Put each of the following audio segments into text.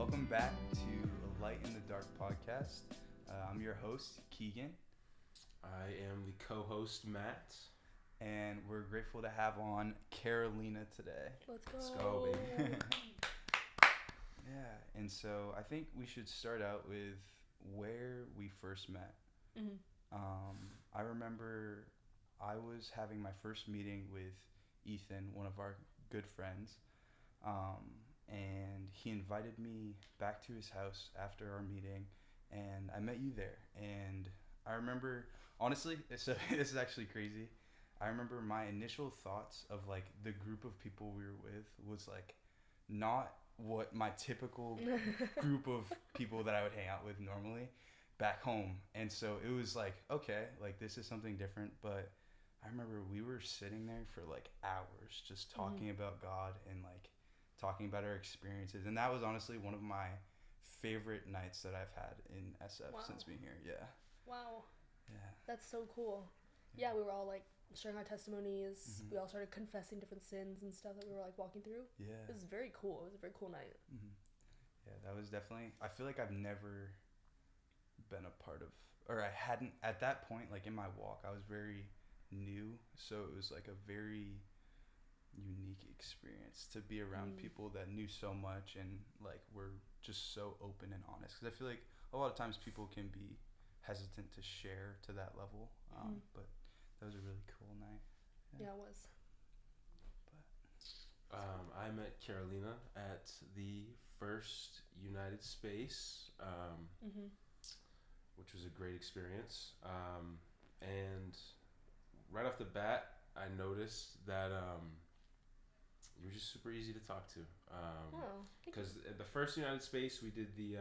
Welcome back to Light in the Dark podcast. I'm your host, Keegan. I am the co-host, Matt. And we're grateful to have on Carolina today. Let's go, baby. Yeah, and so I think we should start out with where we first met. Mm-hmm. I remember I was having my first meeting with Ethan, one of our good friends, and he invited me back to his house after our meeting, and I met you there. And I remember, honestly, so this is actually crazy. I remember my initial thoughts of like the group of people we were with was like not what my typical group of people that I would hang out with normally back home. And so it was like, okay, like this is something different. But I remember we were sitting there for like hours just talking about God and like talking about our experiences. And that was honestly one of my favorite nights that I've had in SF since being here. Yeah. Wow. Yeah. That's so cool. Yeah, we were all like sharing our testimonies. We all started confessing different sins and stuff that we were like walking through. Yeah. It was very cool. It was a very cool night. Yeah, that was definitely, I feel like I've never been a part of, or I hadn't, at that point, like in my walk, I was very new. So it was like a very unique experience to be around people that knew so much and like were just so open and honest. Because I feel like a lot of times people can be hesitant to share to that level. But that was a really cool night. Yeah, it was. I met Carolina at the first United Space, which was a great experience. And right off the bat, I noticed that you were just super easy to talk to. Because at the first United Space, we did the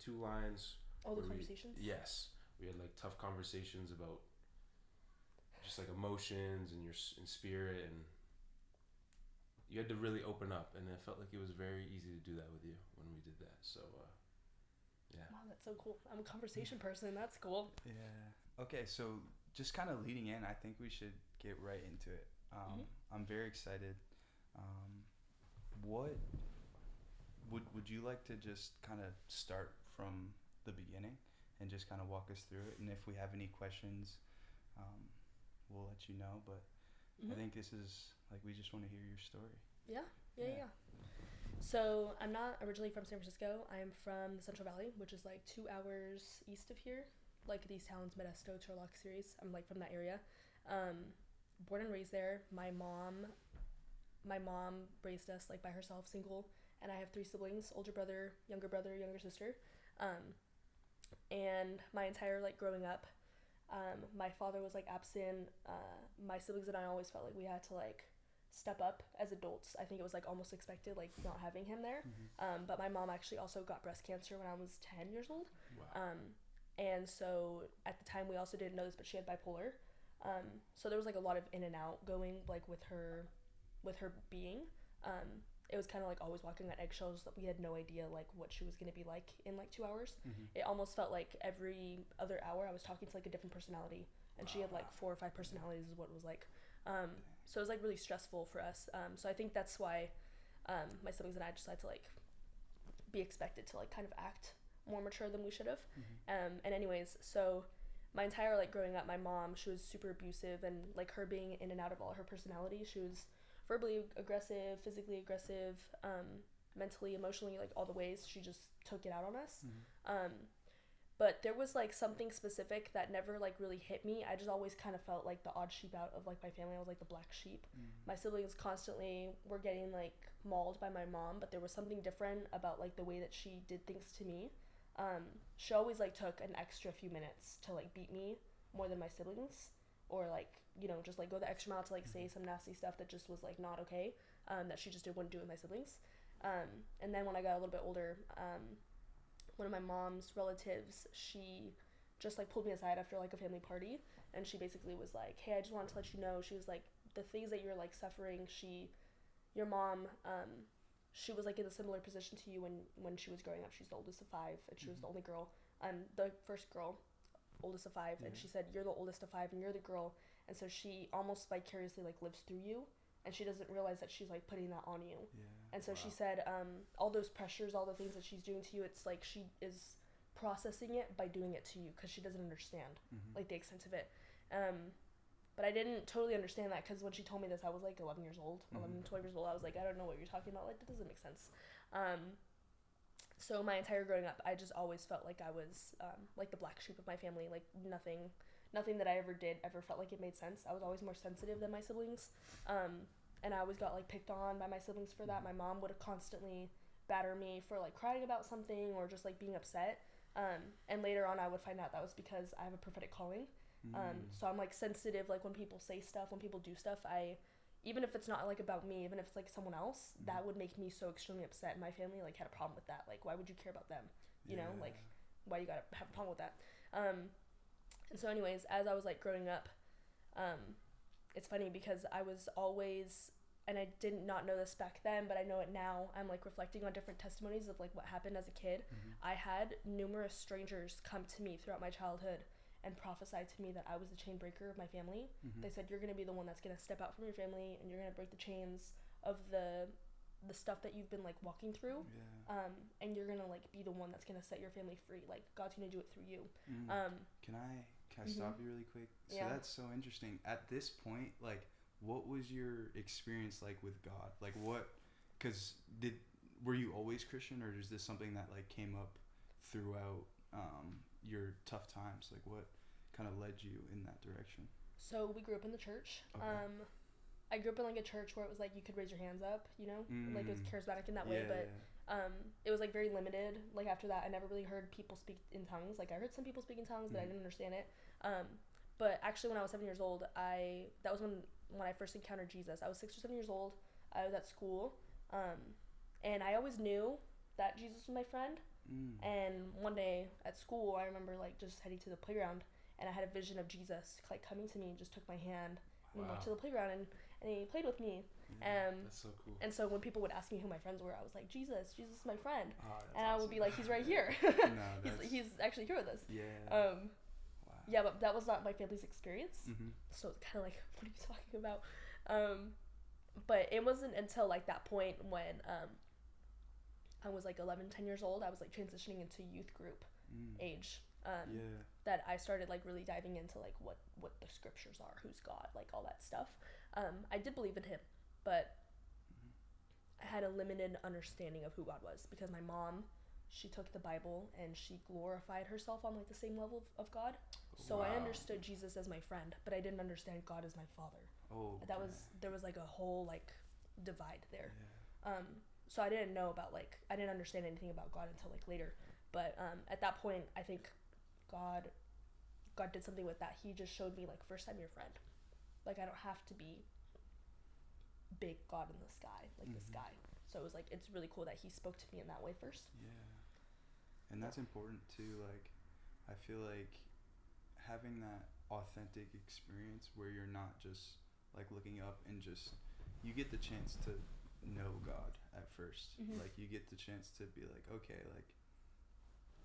2 lines. All the conversations? Yes. We had like tough conversations about just like emotions and your spirit, and you had to really open up, and it felt like it was very easy to do that with you when we did that. So yeah. Wow, that's so cool. I'm a conversation person. That's cool. Yeah. Okay, so just kind of leading in, I think we should get right into it. I'm very excited. What would you like to just kind of start from the beginning and just kind of walk us through it? And if we have any questions, we'll let you know. But I think this is like, we just want to hear your story. Yeah. So I'm not originally from San Francisco. I am from the Central Valley, which is like 2 hours east of here, like these towns, Modesto, Turlock series. I'm like from that area. Born and raised there. My mom raised us like by herself, single, and I have 3 siblings: older brother, younger sister. And my entire like growing up, my father was like absent. My siblings and I always felt like we had to like step up as adults. I think it was like almost expected, like not having him there. But my mom actually also got breast cancer when I was 10 years old. Wow. And so at the time we also didn't know this, but she had bipolar. So there was like a lot of in and out going like with her being. It was kind of like always walking on eggshells, that we had no idea like what she was going to be like in like 2 hours. It almost felt like every other hour I was talking to like a different personality, and she had like 4 or 5 personalities is what it was like. So it was like really stressful for us. So I think that's why my siblings and I decided to like be expected to like kind of act more mature than we should have. And anyways, so my entire like growing up, my mom, she was super abusive, and like her being in and out of all her personalities, she was verbally aggressive, physically aggressive, mentally, emotionally, like all the ways. She just took it out on us. But there was like something specific that never like really hit me. I just always kind of felt like the odd sheep out of like my family. I was like the black sheep. My siblings constantly were getting like mauled by my mom, but there was something different about like the way that she did things to me. She always like took an extra few minutes to like beat me more than my siblings, or like, you know, just like go the extra mile to like say some nasty stuff that just was like not okay, that she just wouldn't do with my siblings. And then when I got a little bit older, one of my mom's relatives, she just like pulled me aside after like a family party, and she basically was like, hey, I just wanted to let you know, she was like, the things that you're like suffering, your mom, she was like in a similar position to you when she was growing up. She's the oldest of 5, and she was the only girl, the first girl, oldest of 5, and she said, you're the oldest of 5 and you're the girl, and so she almost vicariously like lives through you, and she doesn't realize that she's like putting that on you. Yeah. And so Wow. she said, all those pressures, all the things that she's doing to you, it's like she is processing it by doing it to you because she doesn't understand like the extent of it. But I didn't totally understand that because when she told me this, I was like 11 years old, 12 years old. I was like, I don't know what you're talking about. Like, that doesn't make sense. So my entire growing up, I just always felt like I was like the black sheep of my family. Like nothing that I ever did ever felt like it made sense. I was always more sensitive than my siblings. And I always got like picked on by my siblings for that. My mom would constantly batter me for like crying about something or just like being upset. And later on I would find out that was because I have a prophetic calling. So I'm like sensitive, like when people say stuff, when people do stuff, even if it's not like about me, even if it's like someone else, that would make me so extremely upset. My family like had a problem with that. Like, why would you care about them? You know, like why you gotta have a problem with that? And so anyways, as I was like growing up, it's funny because I was always, and I did not know this back then, but I know it now. I'm like reflecting on different testimonies of like what happened as a kid. I had numerous strangers come to me throughout my childhood and prophesied to me that I was the chain breaker of my family. They said, you're going to be the one that's going to step out from your family and you're going to break the chains of the stuff that you've been like walking through. And you're going to like be the one that's going to set your family free. Like God's going to do it through you. Can I stop you really quick? So that's so interesting. At this point, like, what was your experience like with God? Like what, cause were you always Christian or is this something that like came up throughout your tough times? Like what kind of led you in that direction? So we grew up in the church. Okay. I grew up in like a church where it was like you could raise your hands up, you know, like it was charismatic in that way, but it was like very limited. Like after that, I never really heard people speak in tongues. Like I heard some people speak in tongues, but I didn't understand it. But actually, when I was 7 years old, that was when I first encountered Jesus. I was 6 or 7 years old. I was at school, and I always knew that Jesus was my friend. And one day at school, I remember like just heading to the playground, and I had a vision of Jesus like coming to me and just took my hand and went to the playground and he played with me. That's so cool. And so when people would ask me who my friends were, I was like, Jesus is my friend. And Awesome. I would be like, he's right here. No, he's actually here with us. Wow. Yeah, but that was not my family's experience. So it's kind of like, what are you talking about? But it wasn't until like that point when I was like 11, 10 years old, I was like transitioning into youth group age. That I started like really diving into like what the scriptures are, who's God, like all that stuff. I did believe in him, but I had a limited understanding of who God was because my mom, she took the Bible and she glorified herself on like the same level of God. So I understood Jesus as my friend, but I didn't understand God as my father. There was like a whole like divide there. So I didn't know about like, I didn't understand anything about God until like later. But at that point, I think God did something with that. He just showed me like, first I'm your friend. Like I don't have to be big God in the sky, like this guy. So it was like, it's really cool that he spoke to me in that way first. And that's important too. Like I feel like having that authentic experience where you're not just like looking up and just, you get the chance to know God at first. Like you get the chance to be like, okay, like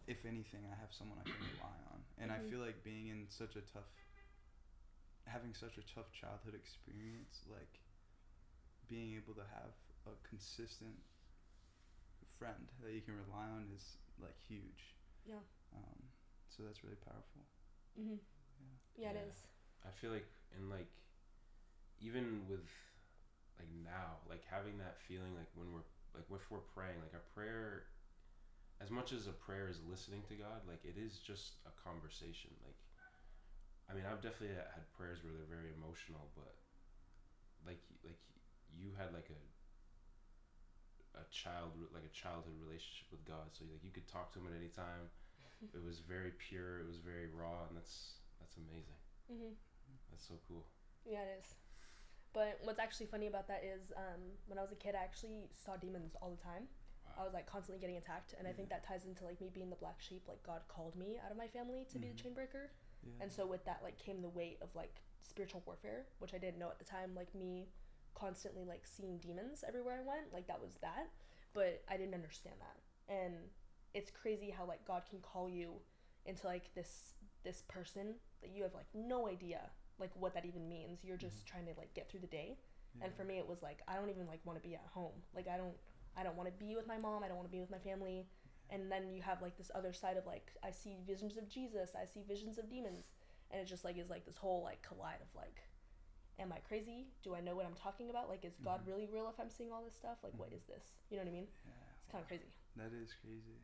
if anything, I have someone I can rely on. And I feel like having such a tough childhood experience, like being able to have a consistent friend that you can rely on is like huge. So that's really powerful. Yeah, it is. I feel like even with like now, like having that feeling, like when we're like if we're praying, like a prayer, as much as a prayer is listening to God, like it is just a conversation. Like I mean, I've definitely had prayers where they're very emotional, but like you had like a childhood relationship with God, so like you could talk to him at any time. It was very pure, it was very raw, and that's amazing. That's so cool. Yeah, it is. But what's actually funny about that is when I was a kid, I actually saw demons all the time. I was like constantly getting attacked, and I think that ties into like me being the black sheep. Like God called me out of my family to be the chain breaker, and so with that like came the weight of like spiritual warfare, which I didn't know at the time. Like me constantly like seeing demons everywhere I went, like that was that, but I didn't understand that. And it's crazy how like God can call you into like this person that you have like no idea like what that even means. You're just trying to like get through the day, Yeah. And for me, it was like I don't even like want to be at home. Like I don't want to be with my mom. I don't want to be with my family. And then you have like this other side of like I see visions of Jesus. I see visions of demons, and it just like is like this whole like collide of like, am I crazy? Do I know what I'm talking about? Like, is God really real if I'm seeing all this stuff? Like, what is this? You know what I mean? Yeah. It's kind of crazy. That is crazy.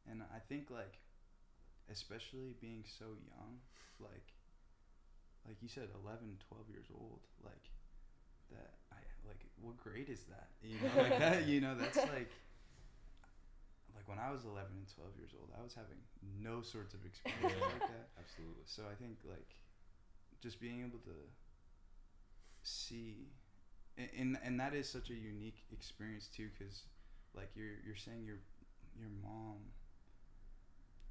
And I think like, especially being so young, like you said, 11, 12 years old, like that, like, what grade is that? You know, like that, you know, that's like when I was 11 and 12 years old, I was having no sorts of experiences like that. Absolutely. So I think like just being able to see, and that is such a unique experience too, because like you're saying your mom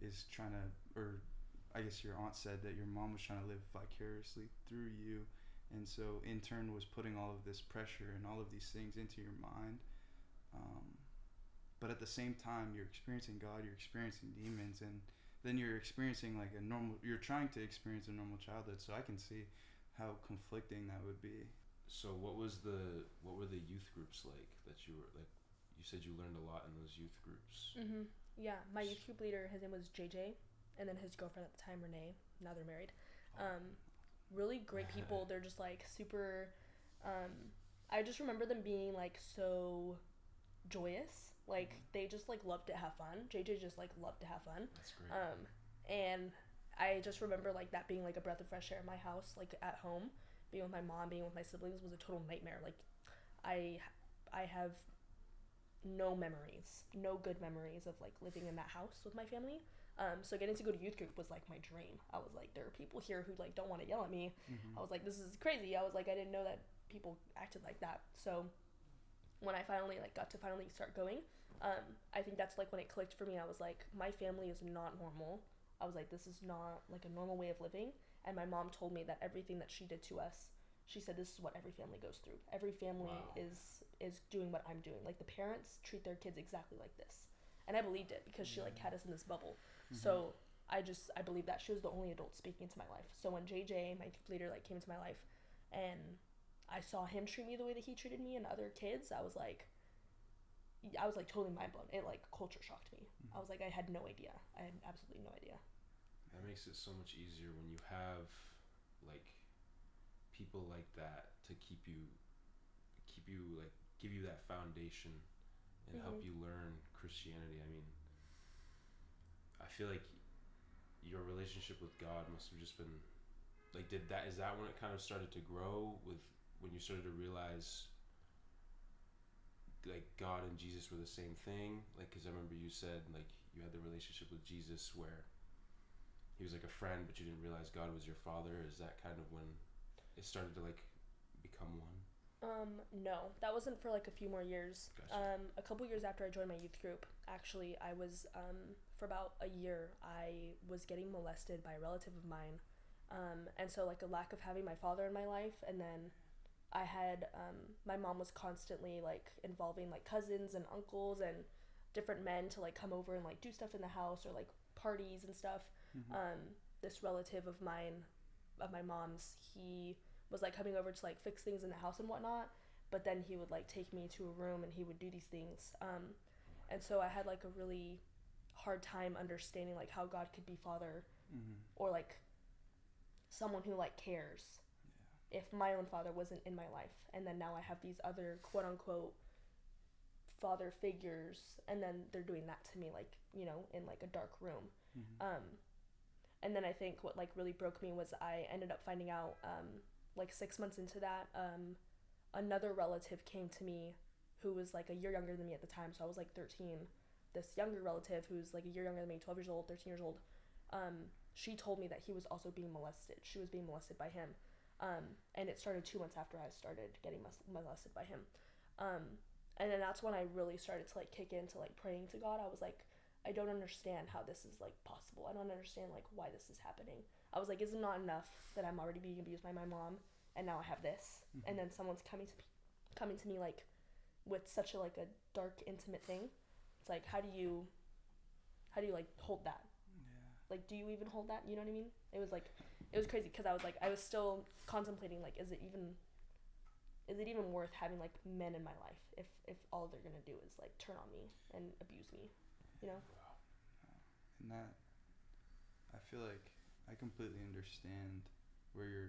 is trying to, or I guess your aunt said that your mom was trying to live vicariously through you, and so in turn was putting all of this pressure and all of these things into your mind. But at the same time, you're experiencing God, you're experiencing demons, and then you're experiencing like you're trying to experience a normal childhood. So I can see how conflicting that would be. So what were the youth groups like that you were like? You said you learned a lot in those youth groups. Yeah, my youth group leader, his name was JJ, and then his girlfriend at the time, Renee. Now they're married. Really great people. They're just like super. I just remember them being like so joyous. Like they just like loved to have fun. JJ just like loved to have fun. That's great. And I just remember like that being like a breath of fresh air in my house, like at home, being with my mom, being with my siblings was a total nightmare. Like I have no memories, no good memories of like living in that house with my family. So getting to go to youth group was like my dream. I was like, there are people here who like don't want to yell at me. I was like, this is crazy. I was like, I didn't know that people acted like that. So when I finally like got to finally start going, I think that's like when it clicked for me. I was like, my family is not normal. I was like, this is not like a normal way of living. And my mom told me that everything that she did to us, she said this is what every family goes through. Every family is doing what I'm doing. Like the parents treat their kids exactly like this. And I believed it because she like had us in this bubble. So I believed that she was the only adult speaking into my life. So when JJ, my leader, like came into my life and I saw him treat me the way that he treated me and other kids, I was like totally mind blown. It like culture shocked me. I was like, I had no idea. I had absolutely no idea. That makes it so much easier when you have like people like that to keep you like give you that foundation and help you learn Christianity. I mean, I feel like your relationship with God must have just been like is that when it kind of started to grow with when you started to realize like God and Jesus were the same thing? Like, because I remember you said like you had the relationship with Jesus where he was like a friend, but you didn't realize God was your father. Is that kind of when it started to like become one? No, that wasn't for like a few more years. Gotcha. A couple years after I joined my youth group, actually, I was for about a year I was getting molested by a relative of mine, and so like a lack of having my father in my life, and then I had my mom was constantly like involving like cousins and uncles and different men to like come over and like do stuff in the house or like parties and stuff. This relative of mine, of my mom's, he was like coming over to like fix things in the house and whatnot, but then he would like take me to a room and he would do these things. And so I had like a really hard time understanding like how God could be father or like someone who like cares. If my own father wasn't in my life, and then now I have these other quote unquote father figures, and then they're doing that to me, like, you know, in like a dark room. And then I think what like really broke me was I ended up finding out like 6 months into that, another relative came to me who was like a year younger than me at the time, so I was like 13. This younger relative who's like a year younger than me, 12 years old, 13 years old, she told me that he was also being molested. She was being molested by him. And it started 2 months after I started getting molested by him. And then that's when I really started to like kick into like praying to God. I was like, I don't understand how this is like possible. I don't understand like why this is happening. I was like, is it not enough that I'm already being abused by my mom and now I have this? And then someone's coming to me like with such a like a dark, intimate thing. It's like, how do you like hold that? Like, do you even hold that? You know what I mean? It was crazy because I was still contemplating like, is it even is it even worth having like men in my life if all they're gonna do is like turn on me and abuse me, you know? And that, I feel like I completely understand where your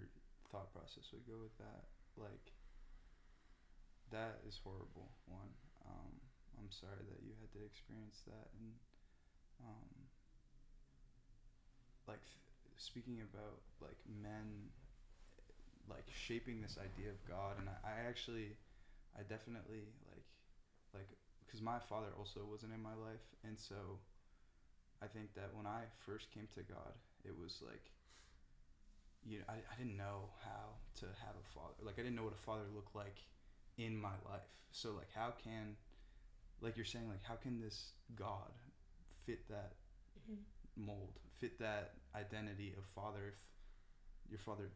thought process would go with that. Like, that is horrible. One, I'm sorry that you had to experience that. And um, like speaking about like men, like shaping this idea of God, and I definitely like because my father also wasn't in my life, and so I think that when I first came to God, it was like, I didn't know how to have a father. Like, I didn't know what a father looked like in my life. So, like, how can, like you're saying, like, how can this God fit that mold, fit that identity of father if your father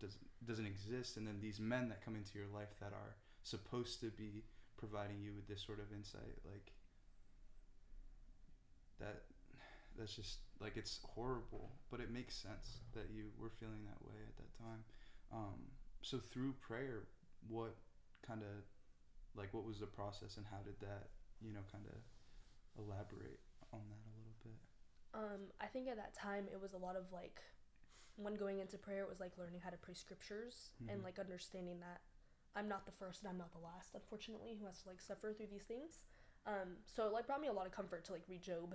doesn't exist? And then these men that come into your life that are supposed to be providing you with this sort of insight, like, that's just like, it's horrible, but it makes sense that you were feeling that way at that time. So through prayer, what kind of, like, what was the process, and how did that, kind of elaborate on that a little bit? I think at that time it was a lot of like, when going into prayer, it was like learning how to pray scriptures and like understanding that I'm not the first and I'm not the last, unfortunately, who has to like suffer through these things. So it like brought me a lot of comfort to like read Job,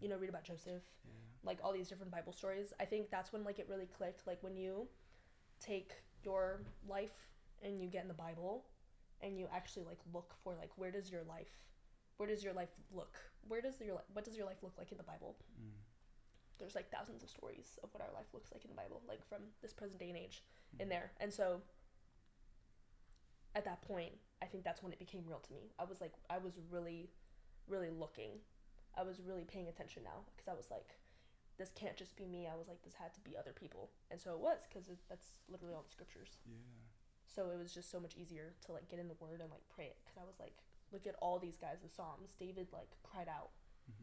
read about Joseph, like all these different Bible stories. I think that's when like it really clicked. Like when you take your life and you get in the Bible and you actually like look for like where does your life look? What does your life look like in the Bible? There's like thousands of stories of what our life looks like in the Bible, like from this present day and age in there. And so at that point, I think that's when it became real to me. I was really, really looking. I was really paying attention now, because I was like, this can't just be me. I was like, this had to be other people. And so it was, because that's literally all the scriptures. Yeah. So it was just so much easier to like get in the word and like pray it, because I was like, look at all these guys, the Psalms. David like cried out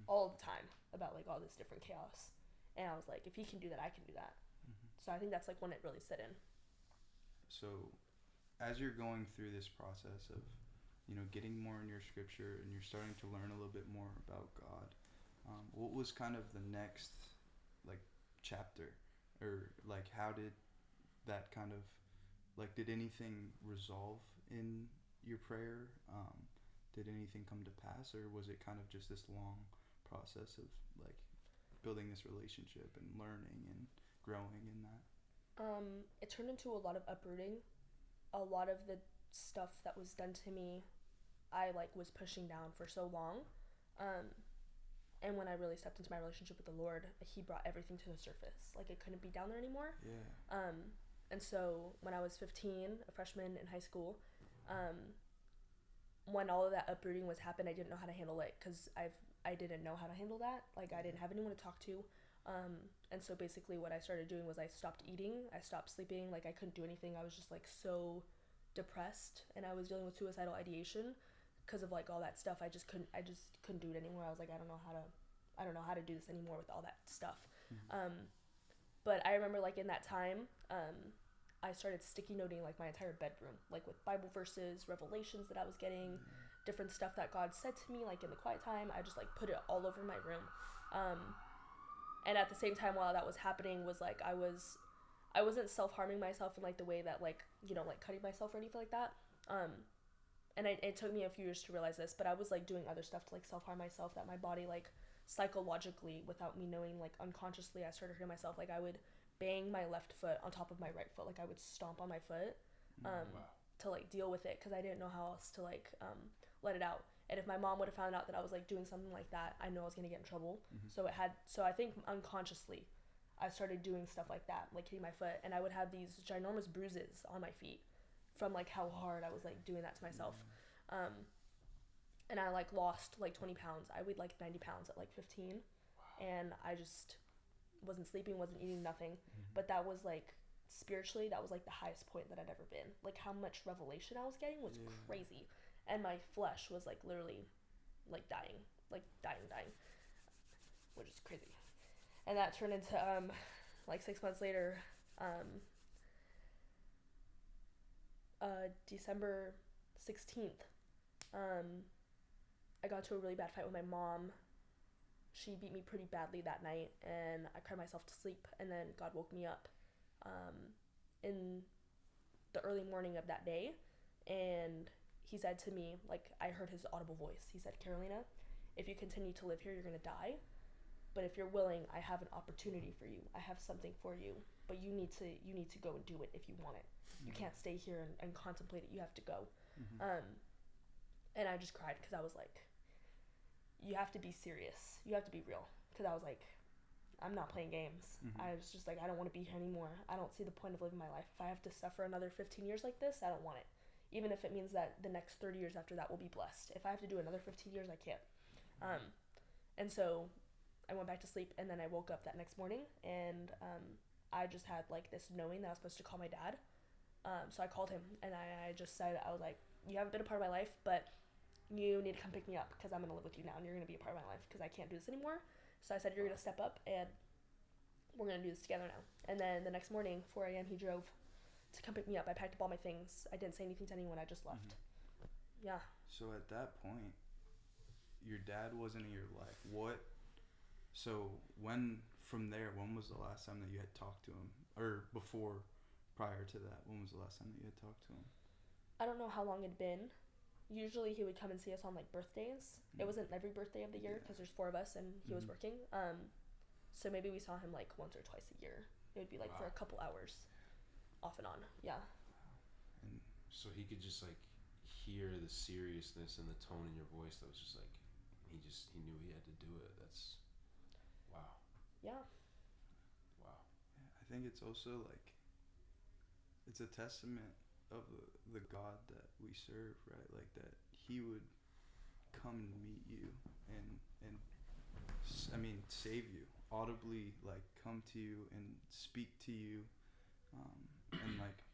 all the time about like all this different chaos. And I was like, if he can do that, I can do that. So I think that's like when it really set in. So as you're going through this process of, getting more in your scripture, and you're starting to learn a little bit more about God, what was kind of the next, like, chapter? Or, like, how did that kind of, like, did anything resolve in your prayer? Did anything come to pass? Or was it kind of just this long process of, like, building this relationship and learning and growing in that? It turned into a lot of uprooting. A lot of the stuff that was done to me, I like was pushing down for so long. And when I really stepped into my relationship with the Lord, he brought everything to the surface. Like, it couldn't be down there anymore. Yeah. And so when I was 15, a freshman in high school, when all of that uprooting was happening, I didn't know how to handle it, because I didn't know how to handle that. Like, I didn't have anyone to talk to. And so basically what I started doing was I stopped eating, I stopped sleeping, like I couldn't do anything. I was just like so depressed, and I was dealing with suicidal ideation because of like all that stuff. I just couldn't do it anymore. I was like, I don't know how to do this anymore with all that stuff. But I remember like in that time, I started sticky noting like my entire bedroom, like with Bible verses, revelations that I was getting, different stuff that God said to me, like in the quiet time. I just like put it all over my room. And at the same time, while that was happening, was like I wasn't self-harming myself in like the way that like, like cutting myself or anything like that. And it took me a few years to realize this, but I was like doing other stuff to like self-harm myself, that my body like psychologically, without me knowing, like unconsciously, I started hurting myself. Like I would bang my left foot on top of my right foot. Like I would stomp on my foot to like deal with it, because I didn't know how else to like let it out. And if my mom would have found out that I was like doing something like that, I know I was gonna get in trouble. So I think unconsciously I started doing stuff like that, like hitting my foot, and I would have these ginormous bruises on my feet from like how hard I was like doing that to myself. And I like lost like 20 pounds. I weighed like 90 pounds at like 15. And I just wasn't sleeping, wasn't eating, nothing. But that was like, spiritually, that was like the highest point that I'd ever been. Like how much revelation I was getting was crazy. And my flesh was like literally like dying, which is crazy. And that turned into like 6 months later, December 16th, I got into a really bad fight with my mom. She beat me pretty badly that night, and I cried myself to sleep, and then God woke me up in the early morning of that day, and he said to me, like, I heard his audible voice. He said, Carolina, if you continue to live here, you're going to die. But if you're willing, I have an opportunity for you. I have something for you, but you need to go and do it if you want it. You can't stay here and contemplate it. You have to go. And I just cried because I was like, you have to be serious. You have to be real. Because I was like, I'm not playing games. I was just like, I don't want to be here anymore. I don't see the point of living my life. If I have to suffer another 15 years like this, I don't want it. Even if it means that the next 30 years after that will be blessed. If I have to do another 15 years, I can't. And so I went back to sleep, and then I woke up that next morning, and I just had like this knowing that I was supposed to call my dad. So I called him, and I just said, I was like, you haven't been a part of my life, but you need to come pick me up because I'm going to live with you now, and you're going to be a part of my life because I can't do this anymore. So I said, you're going to step up, and we're going to do this together now. And then the next morning, 4 a.m., he drove to come pick me up. I packed up all my things. I didn't say anything to anyone. I just left. Yeah. So at that point, your dad wasn't in your life. From there, when was the last time that you had talked to him? Or prior to that, when was the last time that you had talked to him? I don't know how long it'd been. Usually he would come and see us on like birthdays. It wasn't every birthday of the year because there's 4 of us and he was working. So maybe we saw him like once or twice a year. It would be like for a couple hours, off and on. Yeah. And so he could just like hear the seriousness and the tone in your voice. That was just like he knew he had to do it. That's wow. Yeah. Wow. Yeah, I think it's also like it's a testament of the God that we serve, right? Like that he would come and meet you and save you audibly, like come to you and speak to you, and like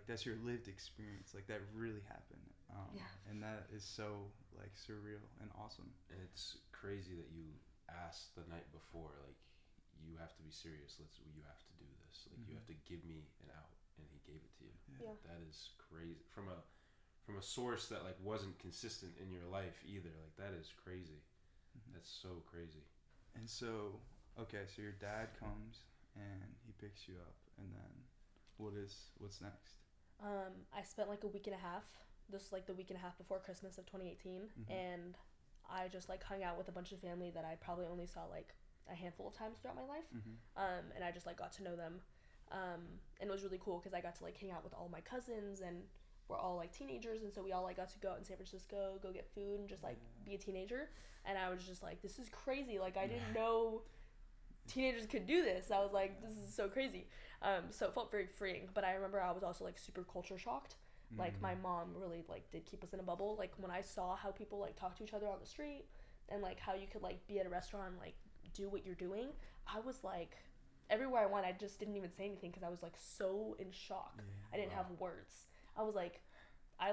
that's your lived experience, like that really happened, and that is so like surreal and awesome. And it's crazy that you asked the night before, like, you have to be serious, you have to do this, like you have to give me an out, and he gave it to you. That is crazy from a source that like wasn't consistent in your life either. Like that is crazy. That's so crazy. And so so your dad comes and he picks you up, and then what's next? I spent like a week and a half, this like the week and a half before Christmas of 2018, and I just like hung out with a bunch of family that I probably only saw like a handful of times throughout my life. And I just like got to know them, and it was really cool because I got to like hang out with all my cousins, and we're all like teenagers, and so we all like got to go out in San Francisco, go get food, and just like be a teenager. And I was just like, this is crazy, like I didn't know teenagers could do this. I was like, this is so crazy. So it felt very freeing, but I remember I was also like super culture shocked. Like my mom really like did keep us in a bubble. Like when I saw how people like talk to each other on the street, and like how you could like be at a restaurant and like do what you're doing, I was like, everywhere I went I just didn't even say anything because I was like so in shock. I didn't have words. I was like, I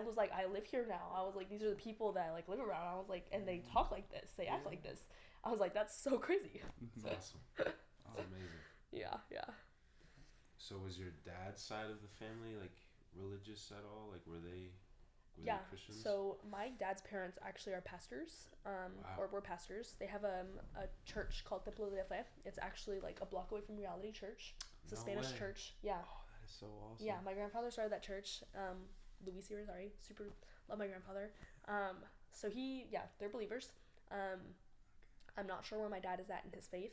live here now. I was like, these are the people that I like live around. I was like, and they talk like this, they act like this. I was like, that's so crazy. Awesome. That's amazing. Yeah. So was your dad's side of the family like religious at all? Like were they Christians? So my dad's parents actually are pastors, or were pastors. They have a church called Templo de Fe. It's actually like a block away from Reality Church. It's a Spanish church. Yeah. Oh, that is so awesome. Yeah, my grandfather started that church. Irizarry, super love my grandfather. So they're believers. I'm not sure where my dad is at in his faith,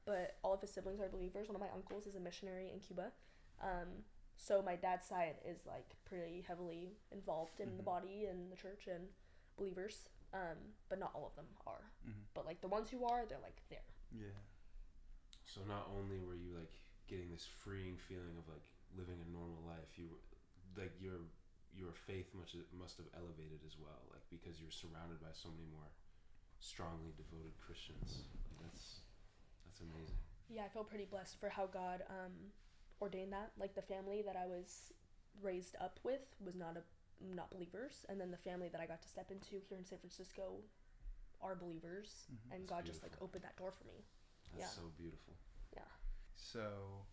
but all of his siblings are believers. One of my uncles is a missionary in Cuba. So my dad's side is like pretty heavily involved in the body and the church and believers, but not all of them are. But like the ones who are, they're like there. Yeah. So not only were you like getting this freeing feeling of like living a normal life, you were like your faith must have elevated as well, like because you're surrounded by so many more strongly devoted Christians. That's amazing. Yeah, I feel pretty blessed for how God ordained that. Like the family that I was raised up with was not believers, and then the family that I got to step into here in San Francisco are believers, and That's God beautiful. just like opened that door for me. That's so beautiful. Yeah. So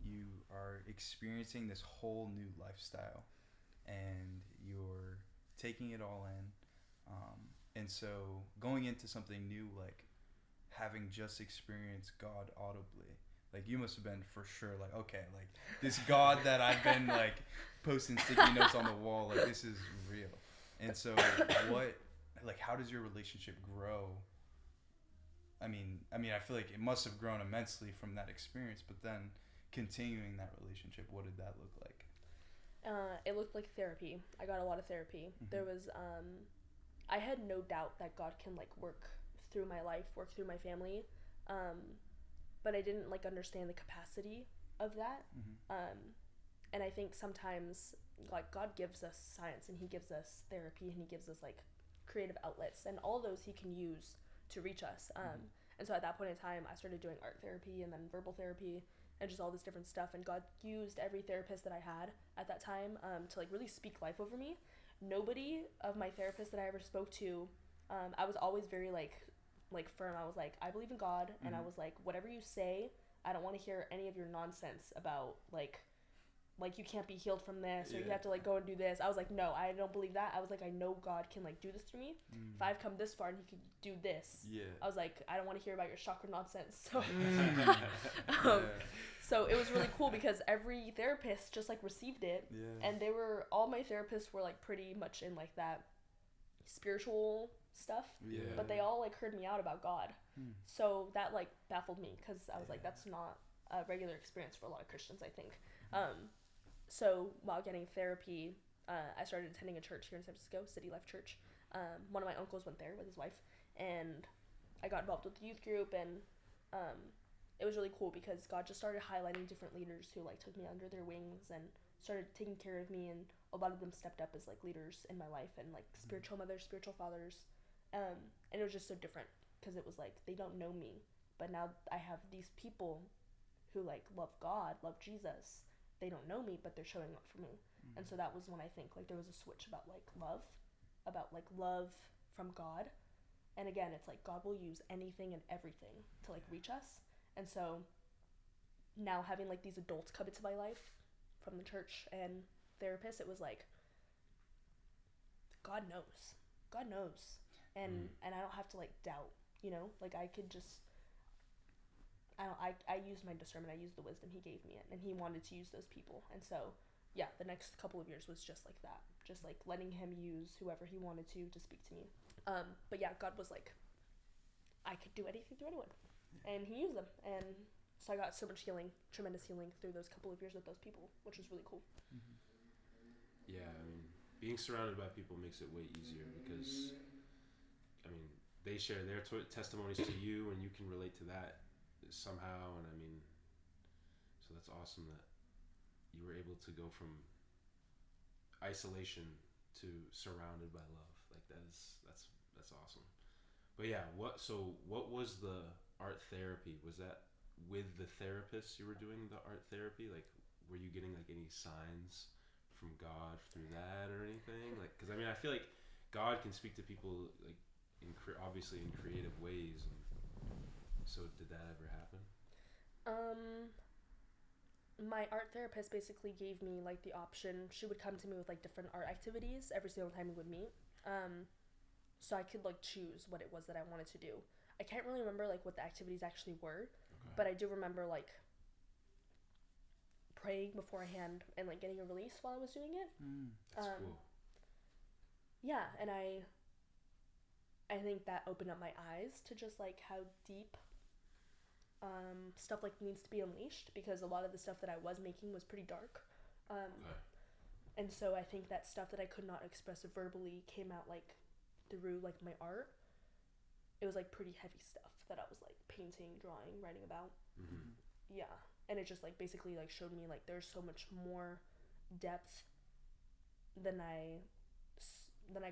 you are experiencing this whole new lifestyle, and you're taking it all in. And so going into something new, like having just experienced God audibly, like you must have been for sure like, okay, like this God that I've been like posting sticky notes on the wall, like this is real. And so what, like how does your relationship grow? I feel like it must have grown immensely from that experience, but then continuing that relationship, what did that look like? It looked like therapy. I got a lot of therapy. Mm-hmm. There was I had no doubt that God can like work through my life, work through my family, but I didn't like understand the capacity of that. Mm-hmm. And I think sometimes like God gives us science and He gives us therapy and He gives us like creative outlets, and all those He can use to reach us. And so at that point in time, I started doing art therapy and then verbal therapy and just all this different stuff. And God used every therapist that I had at that time to like really speak life over me. Nobody of my therapists that I ever spoke to, I was always very like firm. I was like, I believe in God, and I was like, whatever you say, I don't want to hear any of your nonsense about like you can't be healed from this, or you have to like go and do this. I was like, no, I don't believe that. I was like, I know God can like do this through me. If I've come this far and He can do this, I was like, I don't want to hear about your chakra nonsense. So so it was really cool because every therapist just like received it, and they were all my therapists were like pretty much in like that spiritual stuff, but they all like heard me out about God. So that like baffled me because I was like, that's not a regular experience for a lot of Christians, I think. So while getting therapy, I started attending a church here in San Francisco, City Life Church. One of my uncles went there with his wife, and I got involved with the youth group, and it was really cool because God just started highlighting different leaders who like took me under their wings and started taking care of me, and a lot of them stepped up as like leaders in my life and like spiritual mothers, spiritual fathers, and it was just so different because it was like they don't know me, but now I have these people who like love God, love Jesus. They don't know me, but they're showing up for me. And so that was when I think like there was a switch about love from God. And again, it's like God will use anything and everything to like reach us. And so now having like these adults come into my life from the church and therapists, it was like God knows. God knows. And I don't have to like doubt, like I could just I used my discernment, I used the wisdom He gave me, and He wanted to use those people. And so yeah, the next couple of years was just like that, just like letting Him use whoever He wanted to speak to me. But yeah, God was like, I could do anything through anyone, and He used them. And so I got so much healing, tremendous healing through those couple of years with those people, which was really cool. Yeah, I mean, being surrounded by people makes it way easier because, I mean, they share their testimonies to you, and you can relate to that somehow. And I mean, so that's awesome that you were able to go from isolation to surrounded by love. Like that's awesome. But yeah, what was the art therapy? Was that with the therapist you were doing the art therapy? Like, were you getting like any signs from God through that or anything? Like, because I mean, I feel like God can speak to people like obviously in creative ways. And so did that ever happen? My art therapist basically gave me like the option. She would come to me with like different art activities every single time we would meet. So I could like choose what it was that I wanted to do. I can't really remember like what the activities actually were, but I do remember like praying beforehand and like getting a release while I was doing it. That's cool. Yeah, and I think that opened up my eyes to just like how deep stuff like needs to be unleashed, because a lot of the stuff that I was making was pretty dark. And so I think that stuff that I could not express verbally came out like through like my art. It was like pretty heavy stuff that I was like painting, drawing, writing about. Yeah, and it just like basically like showed me like there's so much more depth than I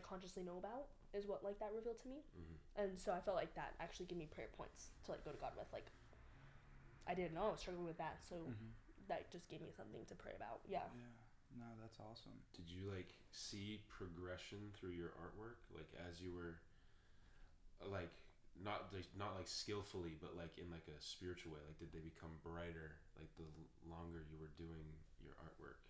consciously know about, is what like that revealed to me. And so I felt like that actually gave me prayer points to like go to God with. Like I didn't know I was struggling with that, so that just gave me something to pray about. Yeah. No, that's awesome. Did you like see progression through your artwork, like as you were like not like skillfully, but like in like a spiritual way? Like, did they become brighter like the longer you were doing your artwork?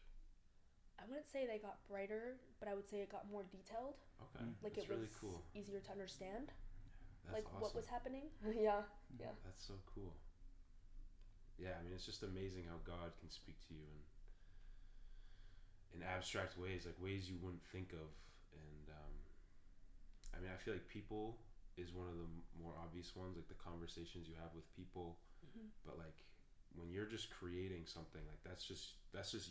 I wouldn't say they got brighter, but I would say it got more detailed. Okay, Like that's it was really cool. easier to understand. That's Like awesome. what was happening. Yeah. That's so cool. Yeah, I mean, it's just amazing how God can speak to you in abstract ways, like ways you wouldn't think of. And I mean, I feel like people is one of the more obvious ones, like the conversations you have with people. But like when you're just creating something, like that's just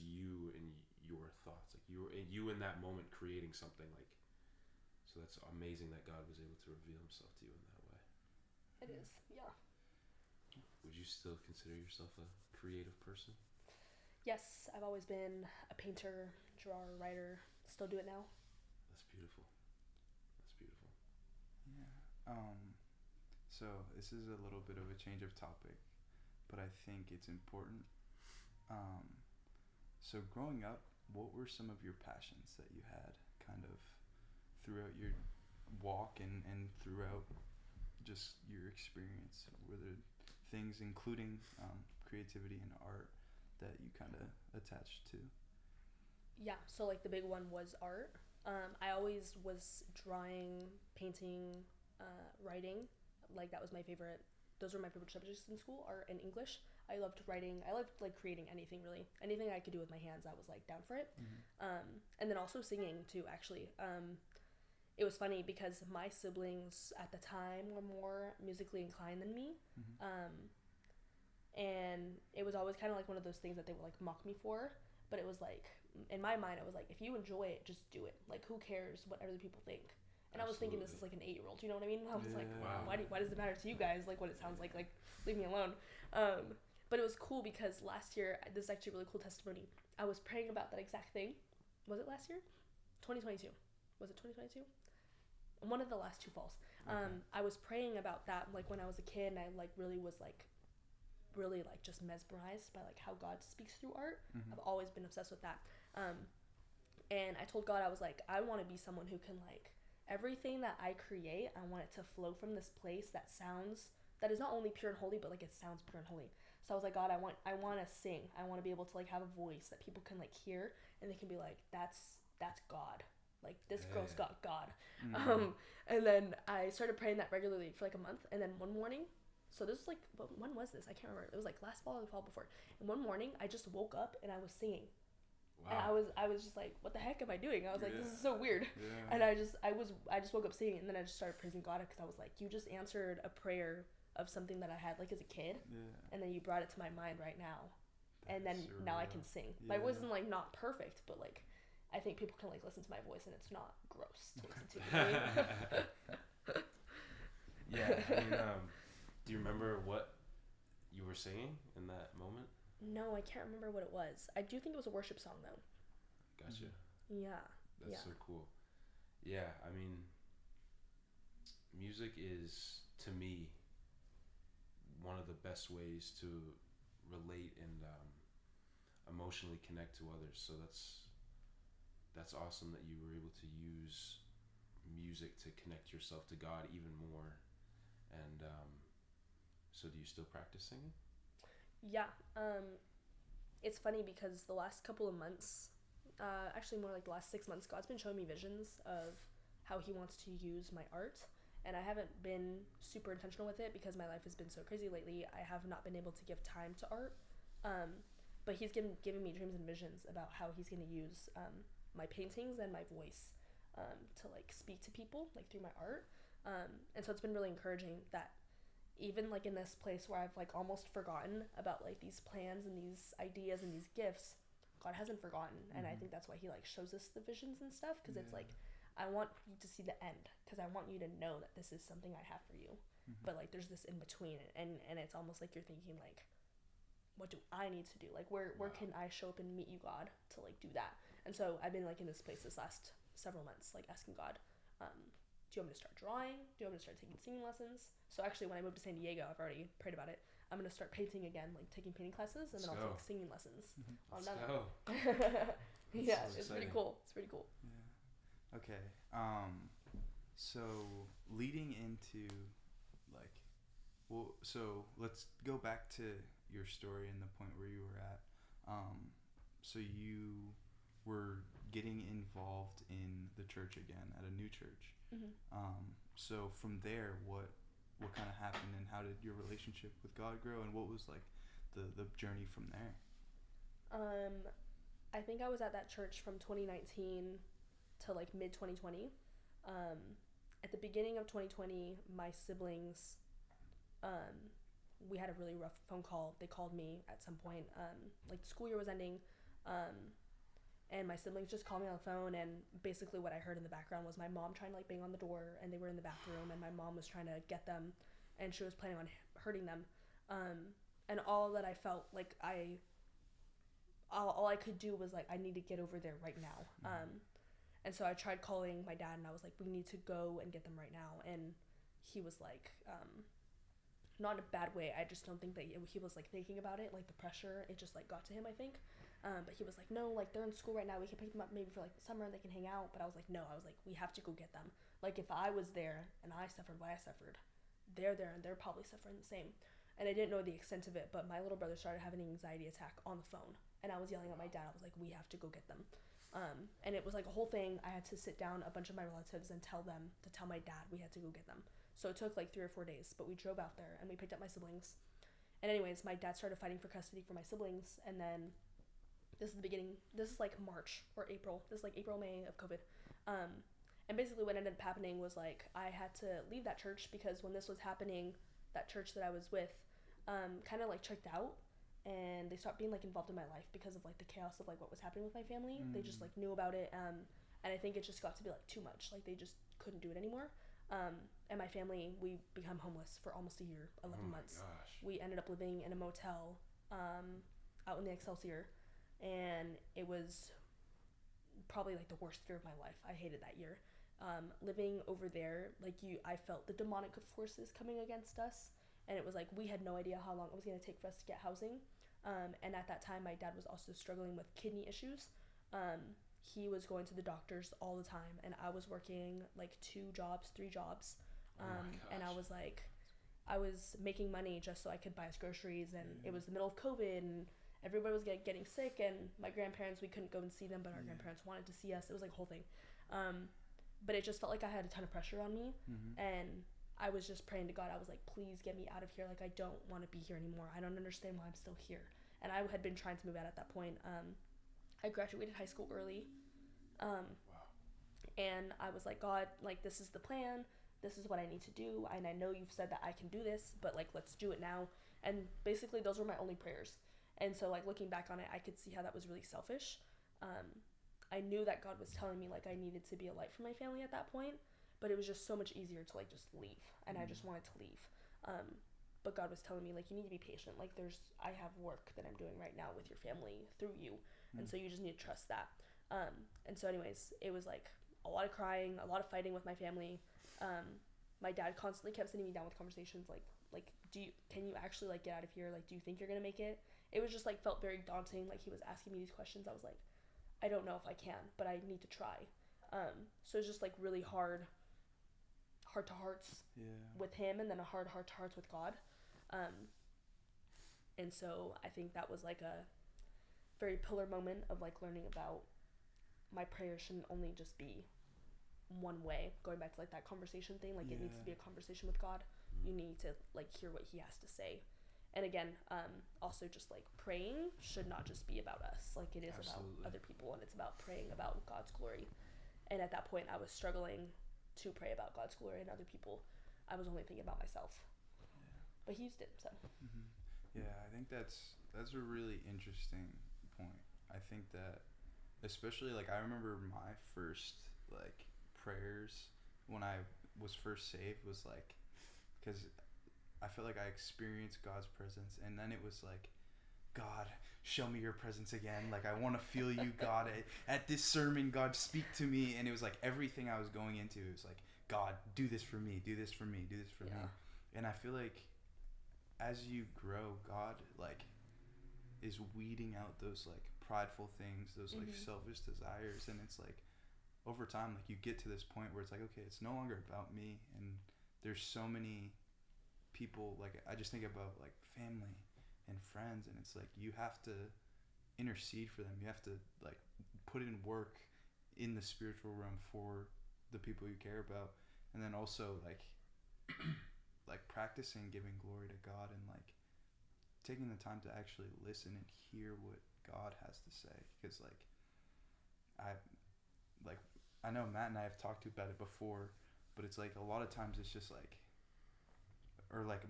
you and your thoughts, like you in that moment creating something, like. So that's amazing that God was able to reveal himself to you in that way. It is, yeah. Would you still consider yourself a creative person? Yes, I've always been a painter, drawer, writer. Still do it now. That's beautiful. That's beautiful. Yeah. So this is a little bit of a change of topic, but I think it's important. So growing up, what were some of your passions that you had kind of throughout your walk and throughout just your experience? Were there things, including creativity and art, that you kind of attached to? Yeah, so like the big one was art. I always was drawing, painting, writing. Like that was my favorite. Those were my favorite subjects in school, art and English. I loved writing. I loved like creating anything really. Anything I could do with my hands, I was like down for it. And then also singing too, actually. It was funny because my siblings at the time were more musically inclined than me. And it was always kind of like one of those things that they would like mock me for. But it was like, in my mind, I was like, if you enjoy it, just do it. Like, who cares what other people think? And I was thinking this is like an 8-year-old, you know what I mean? I was like, wow. why does it matter to you guys? Like what it sounds like leave me alone. But it was cool because last year, this is actually a really cool testimony. I was praying about that exact thing. Was it last year? 2022. Was it 2022? One of the last two falls. Okay. I was praying about that like when I was a kid, and I like really was like really like just mesmerized by like how God speaks through art. I've always been obsessed with that. And I told God, I was like, I want to be someone who can like everything that I create, I want it to flow from this place that is not only pure and holy, but like it sounds pure and holy. So I was like, God, I want to sing. I want to be able to like have a voice that people can like hear and they can be like, that's God. Like this girl's got God. And then I started praying that regularly for like a month. And then one morning, so this was like, when was this? I can't remember. It was like last fall or the fall before. And one morning I just woke up and I was singing. Wow. And I was just like, what the heck am I doing? I was like, this is so weird. Yeah. And I just woke up singing, and then I just started praising God because I was like, you just answered a prayer of something that I had like as a kid, and then you brought it to my mind right now, and then now I can sing. My voice isn't like not perfect, but like I think people can like listen to my voice and it's not gross to listen to. Yeah, I mean, do you remember what you were singing in that moment? No, I can't remember what it was. I do think it was a worship song though. Gotcha. Yeah. That's so cool. Yeah, I mean, music is, to me, one of the best ways to relate and emotionally connect to others. So that's awesome that you were able to use music to connect yourself to God even more. And so do you still practice singing? Yeah. It's funny because the last couple of months, actually more like the last 6 months, God's been showing me visions of how he wants to use my art. And I haven't been super intentional with it because my life has been so crazy lately. I have not been able to give time to art. But he's given me dreams and visions about how he's going to use my paintings and my voice to like speak to people like through my art. And so it's been really encouraging that even like in this place where I've like almost forgotten about like these plans and these ideas and these gifts, God hasn't forgotten. And I think that's why he like shows us the visions and stuff, because it's like, I want you to see the end, because I want you to know that this is something I have for you. But like there's this in between, and it's almost like you're thinking like, what do I need to do? Like where can I show up and meet you, God, to like do that? And so I've been like in this place this last several months, like asking God, do you want me to start drawing? Do you want me to start taking singing lessons? So actually when I moved to San Diego, I've already prayed about it. I'm going to start painting again, like taking painting classes, and then also like singing lessons. Let's go. Yeah, so it's pretty cool. It's pretty cool. Yeah. Okay. So leading into Well, so let's go back to your story and the point where you were at. So you were getting involved in the church again at a new church. Mm-hmm. So from there, what kind of happened, and how did your relationship with God grow, and what was like the journey from there? I think I was at that church from 2019 to like mid 2020. At the beginning of 2020, my siblings, we had a really rough phone call. They called me at some point, like the school year was ending, and my siblings just called me on the phone, and basically what I heard in the background was my mom trying to like bang on the door, and they were in the bathroom, and my mom was trying to get them, and she was planning on hurting them, and all that I felt like all I could do was like, I need to get over there right now. And so I tried calling my dad, and I was like, we need to go and get them right now. And he was like, not in a bad way. I just don't think that he was like thinking about it, like the pressure, it just like got to him, I think. But he was like, no, like they're in school right now. We can pick them up maybe for like the summer and they can hang out. But I was like, no, I was like, we have to go get them. Like if I was there and I suffered what I suffered, they're there and they're probably suffering the same. And I didn't know the extent of it, but my little brother started having an anxiety attack on the phone. And I was yelling at my dad. I was like, we have to go get them. And it was like a whole thing. I had to sit down a bunch of my relatives and tell my dad we had to go get them. So it took like 3 or 4 days, but we drove out there and we picked up my siblings. And anyways, my dad started fighting for custody for my siblings. And then this is like March or April. This is like April, May of COVID. And basically what ended up happening was like, I had to leave that church because when this was happening, that church that I was with, kind of like checked out. And they stopped being like involved in my life because of like the chaos of like what was happening with my family. They just like knew about it, and I think it just got to be like too much. Like they just couldn't do it anymore. And my family, we become homeless for almost a year, 11 months. Gosh. We ended up living in a motel out in the Excelsior, and it was probably like the worst year of my life. I hated that year. Living over there, I felt the demonic forces coming against us. And it was like we had no idea how long it was going to take for us to get housing. And at that time, my dad was also struggling with kidney issues. He was going to the doctors all the time, and I was working like 2 jobs, 3 jobs. And I was making money just so I could buy us groceries. And it was the middle of COVID, and everybody was getting sick. And my grandparents, we couldn't go and see them, but our grandparents wanted to see us. It was like a whole thing. But it just felt like I had a ton of pressure on me. And I was just praying to God. I was like, please get me out of here. Like, I don't want to be here anymore. I don't understand why I'm still here. And I had been trying to move out at that point. I graduated high school early. And I was like, God, like, this is the plan. This is what I need to do. And I know you've said that I can do this, but like, let's do it now. And basically those were my only prayers. And so like looking back on it, I could see how that was really selfish. I knew that God was telling me like I needed to be a light for my family at that point. But it was just so much easier to like just leave, and I just wanted to leave. But God was telling me like you need to be patient. Like I have work that I'm doing right now with your family through you, and so you just need to trust that. And so anyways, it was like a lot of crying, a lot of fighting with my family. My dad constantly kept sitting me down with conversations like can you actually like get out of here? Like, do you think you're gonna make it? It was just like felt very daunting. Like he was asking me these questions. I was like, I don't know if I can, but I need to try. So it's just like really heart to hearts with him, and then a hard heart to hearts with God. And so I think that was like a very pillar moment of like learning about my prayers shouldn't only just be one way, going back to like that conversation thing. Like it needs to be a conversation with God. You need to like hear what he has to say. And again, also just like praying should not just be about us. Like it is about other people, and it's about praying about God's glory. And at that point I was struggling to pray about God's glory and other people. I was only thinking about myself. But he used it, so. Yeah, I think that's a really interesting point. I think that especially like I remember my first like prayers when I was first saved was like, because I felt like I experienced God's presence, and then it was like, God, show me your presence again. Like, I want to feel you, God. At this sermon, God, speak to me. And it was like everything I was going into, it was like, God, do this for me, do this for me, do this for me. And I feel like as you grow, God, like, is weeding out those, like, prideful things, those, like, selfish desires. And it's like, over time, like, you get to this point where it's like, okay, it's no longer about me. And there's so many people, like, I just think about like family and friends, and it's like you have to intercede for them. You have to like put in work in the spiritual realm for the people you care about, and then also like like practicing giving glory to God, and like taking the time to actually listen and hear what God has to say. Because I like I know Matt and I have talked about it before, but it's like a lot of times it's just like, or like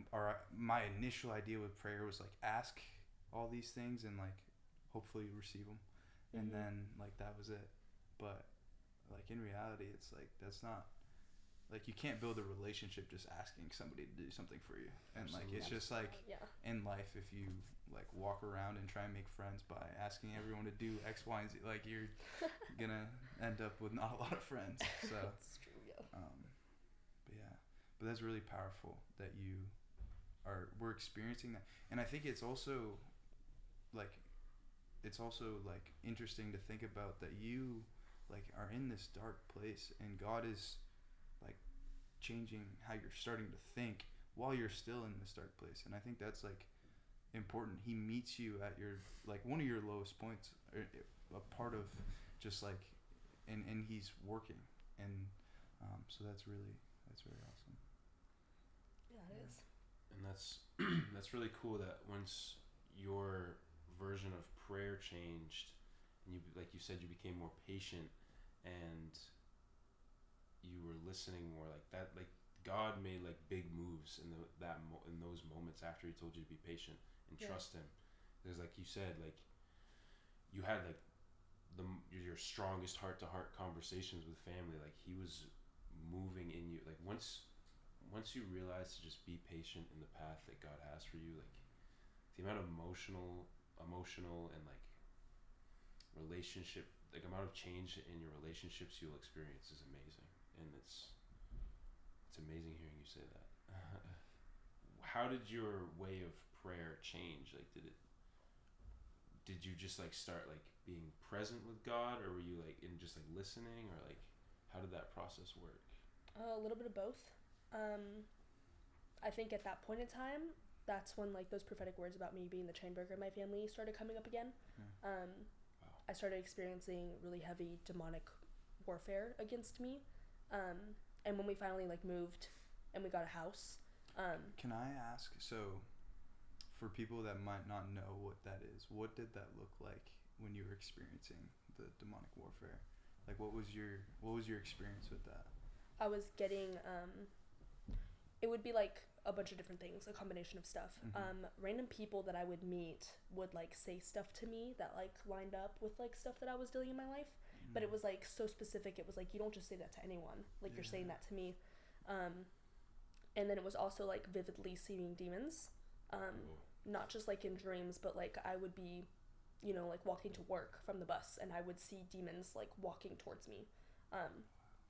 my initial idea with prayer was like ask all these things and like hopefully receive them, and then like that was it. But like in reality, it's like that's not, like, you can't build a relationship just asking somebody to do something for you. And like it's just like in life, if you like walk around and try and make friends by asking everyone to do X, Y, and Z, like you're gonna end up with not a lot of friends. So That's true. Yeah. But yeah, but that's really powerful that we're experiencing that. And I think it's also like interesting to think about that you like are in this dark place, and God is like changing how you're starting to think while you're still in this dark place. And I think that's like important. He meets you at your like one of your lowest points, or a part of just like, and he's working, and so that's very awesome. Yeah, it is. And that's that's really cool that once your version of prayer changed, and you, like you said, you became more patient, and you were listening more, like that, like God made like big moves in in those moments after he told you to be patient and trust him. There's, like you said, like you had like your strongest heart-to-heart conversations with family. Like he was moving in you. Like once you realize to just be patient in the path that God has for you, like the amount of emotional and like relationship, like amount of change in your relationships you'll experience is amazing. And it's amazing hearing you say that. How did your way of prayer change? Like did you just like start like being present with God, or were you like in just like listening, or like how did that process work? A little bit of both. I think at that point in time, that's when like those prophetic words about me being the chain breaker in my family started coming up again. Wow. I started experiencing really heavy demonic warfare against me. And when we finally like moved and we got a house. Can I ask, so for people that might not know what that is, what did that look like when you were experiencing the demonic warfare? Like what was your experience with that? I was getting it would be like a bunch of different things, a combination of stuff. Random people that I would meet would like say stuff to me that like lined up with like stuff that I was doing in my life, but it was like so specific. It was like, you don't just say that to anyone, like you're saying that to me. And then it was also like vividly seeing demons, not just like in dreams, but like I would be, you know, like walking to work from the bus and I would see demons like walking towards me.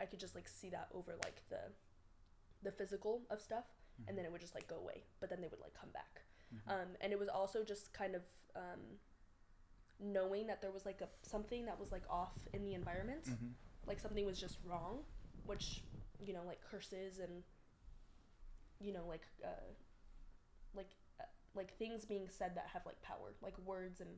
I could just like see that over like the physical of stuff, and then it would just like go away, but then they would like come back. And it was also just kind of knowing that there was like something that was like off in the environment, like something was just wrong, which, you know, like curses and, you know, like things being said that have like power, like words and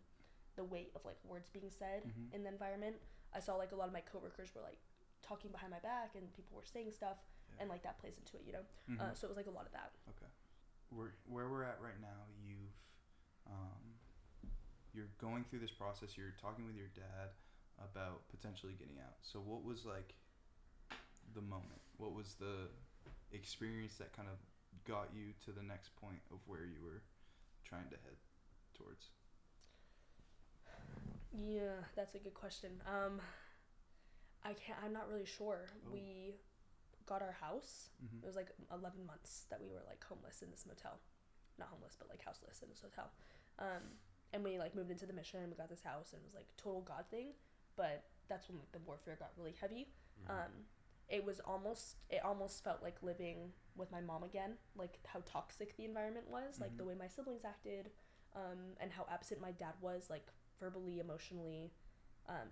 the weight of like words being said in the environment. I saw like a lot of my coworkers were like talking behind my back and people were saying stuff, and like that plays into it, you know. So it was like a lot of that. Okay. Where we're at right now, you're going through this process, you're talking with your dad about potentially getting out. So what was like the moment? What was the experience that kind of got you to the next point of where you were trying to head towards? Yeah, that's a good question. I'm not really sure. We got our house. It was like 11 months that we were like homeless in this motel. Not homeless, but like houseless in this hotel. And we like moved into the mission and we got this house, and it was like total God thing. But that's when like the warfare got really heavy. It almost felt like living with my mom again, like how toxic the environment was, like the way my siblings acted, and how absent my dad was, like verbally, emotionally.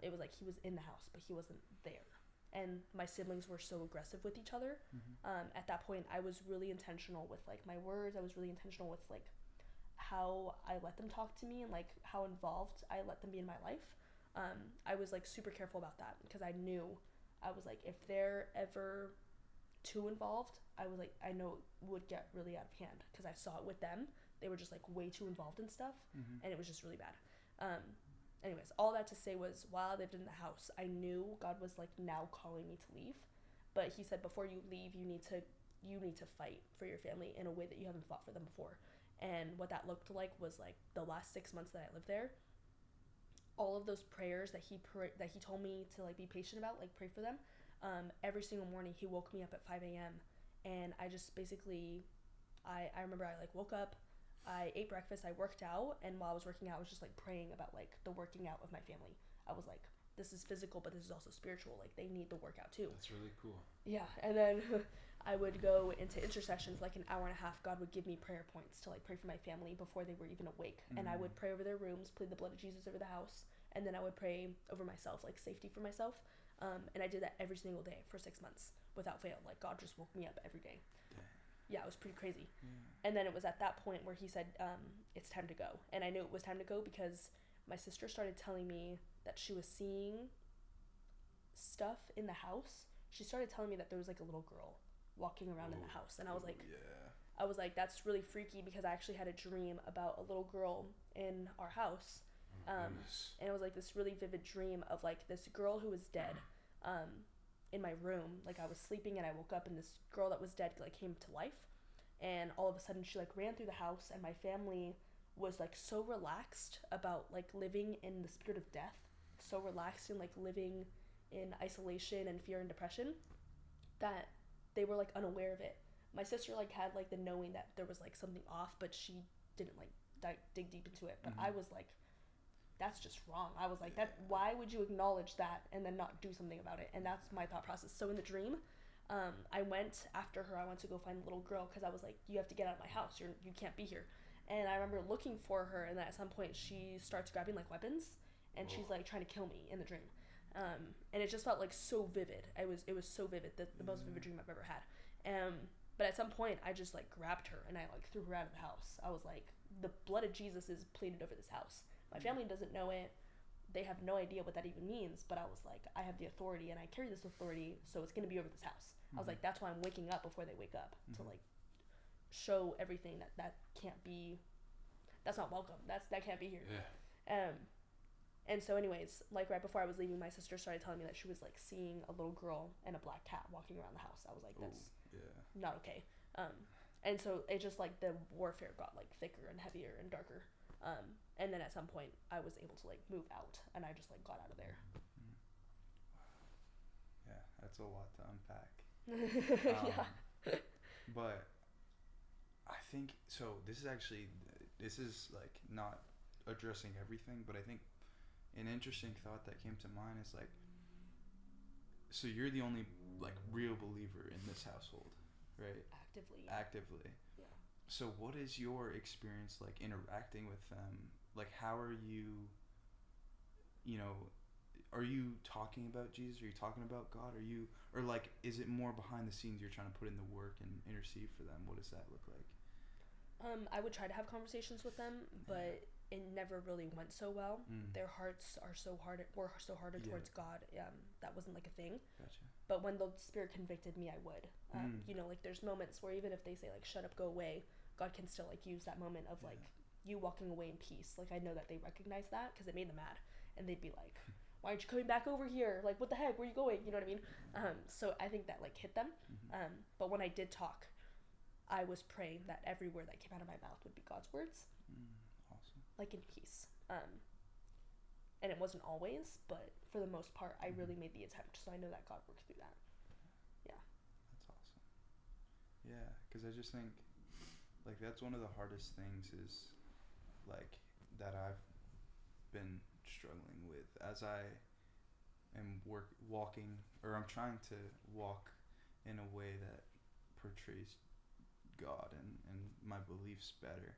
It was like he was in the house, but he wasn't there. and my siblings were so aggressive with each other. At that point, I was really intentional with like my words. I was really intentional with like how I let them talk to me and like how involved I let them be in my life. I was like super careful about that because I knew I was like, if they're ever too involved, I was like, I know it would get really out of hand because I saw it with them. They were just like way too involved in stuff, and it was just really bad. Anyways, all that to say was, while I lived in the house, I knew God was like now calling me to leave, but He said, before you leave, you need to fight for your family in a way that you haven't fought for them before. And what that looked like was like the last 6 months that I lived there, all of those prayers that he told me to like be patient about, like pray for them. Every single morning He woke me up at 5 a.m. and I just basically, I remember I like woke up, I ate breakfast, I worked out, and while I was working out, I was just like praying about like the working out of my family. I was like, this is physical, but this is also spiritual. Like they need the workout too. That's really cool. Yeah, and then I would go into intercession for like an hour and a half. God would give me prayer points to like pray for my family before they were even awake. And I would pray over their rooms, plead the blood of Jesus over the house, and then I would pray over myself, like safety for myself. And I did that every single day for 6 months without fail. Like God just woke me up every day. Yeah, it was pretty crazy. And then it was at that point where He said, it's time to go. And I knew it was time to go because my sister started telling me that she was seeing stuff in the house. She started telling me that there was like a little girl walking around in the house, and I was like, that's really freaky because I actually had a dream about a little girl in our house. And it was like this really vivid dream of like this girl who was dead in my room. Like I was sleeping and I woke up and this girl that was dead like came to life, and all of a sudden she like ran through the house, and my family was like so relaxed about like living in the spirit of death, so relaxed and like living in isolation and fear and depression, that they were like unaware of it. My sister like had like the knowing that there was like something off, but she didn't like dig deep into it. But I was like, that's just wrong. I was like, that, why would you acknowledge that and then not do something about it? And that's my thought process. So in the dream, I went after her. I went to go find the little girl because I was like, you have to get out of my house. You can't be here. And I remember looking for her, and then at some point she starts grabbing like weapons, and she's like trying to kill me in the dream. And it just felt like so vivid. It was so vivid, the most vivid dream I've ever had. But at some point I just like grabbed her and I like threw her out of the house. I was like, the blood of Jesus is pleaded over this house. My family doesn't know it. They have no idea what that even means, but I was like, I have the authority and I carry this authority, so it's going to be over this house. I was like, that's why I'm waking up before they wake up, to like show everything that can't be, that's not welcome. That can't be here. Yeah. And so anyways, like right before I was leaving, my sister started telling me that she was like seeing a little girl and a black cat walking around the house. I was like, that's not okay. And so it just like the warfare got like thicker and heavier and darker. And then at some point I was able to like move out, and I just like got out of there. Yeah, that's a lot to unpack. But I think, so this is like not addressing everything, but I think an interesting thought that came to mind is like, so you're the only like real believer in this household, right? Actively. Yeah. So what is your experience like interacting with them? Like, how are you, are you talking about Jesus? Are you talking about God? Or like, is it more behind the scenes, you're trying to put in the work and intercede for them? What does that look like? I would try to have conversations with them, but it never really went so well. Their hearts were so harder towards God. That wasn't like a thing. Gotcha. But when the Spirit convicted me, I would. Like there's moments where even if they say like, shut up, go away, God can still like use that moment of like you walking away in peace. Like I know that they recognize that because it made them mad, and they'd be like, why aren't you coming back over here? Like, what the heck? Where are you going? You know what I mean? So I think that like hit them. But when I did talk, I was praying that every word that came out of my mouth would be God's words. Awesome. Like in peace. And it wasn't always, but for the most part, I really made the attempt. So I know that God worked through that. Yeah. That's awesome. Yeah, because I just think, like, that's one of the hardest things is, like, that I've been struggling with as I am I'm trying to walk in a way that portrays God and my beliefs better.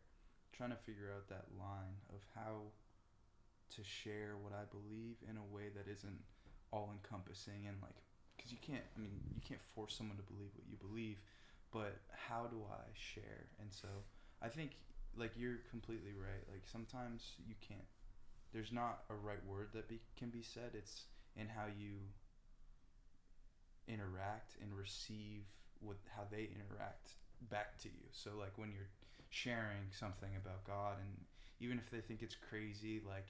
Trying to figure out that line of how to share what I believe in a way that isn't all encompassing, and like, because because you can't. I mean, you can't force someone to believe what you believe, but how do I share? And so I think like you're completely right. Like sometimes you can't. There's not a right word that can be said. It's in how you interact and receive with how they interact back to you. So like when you're sharing something about God, and even if they think it's crazy, like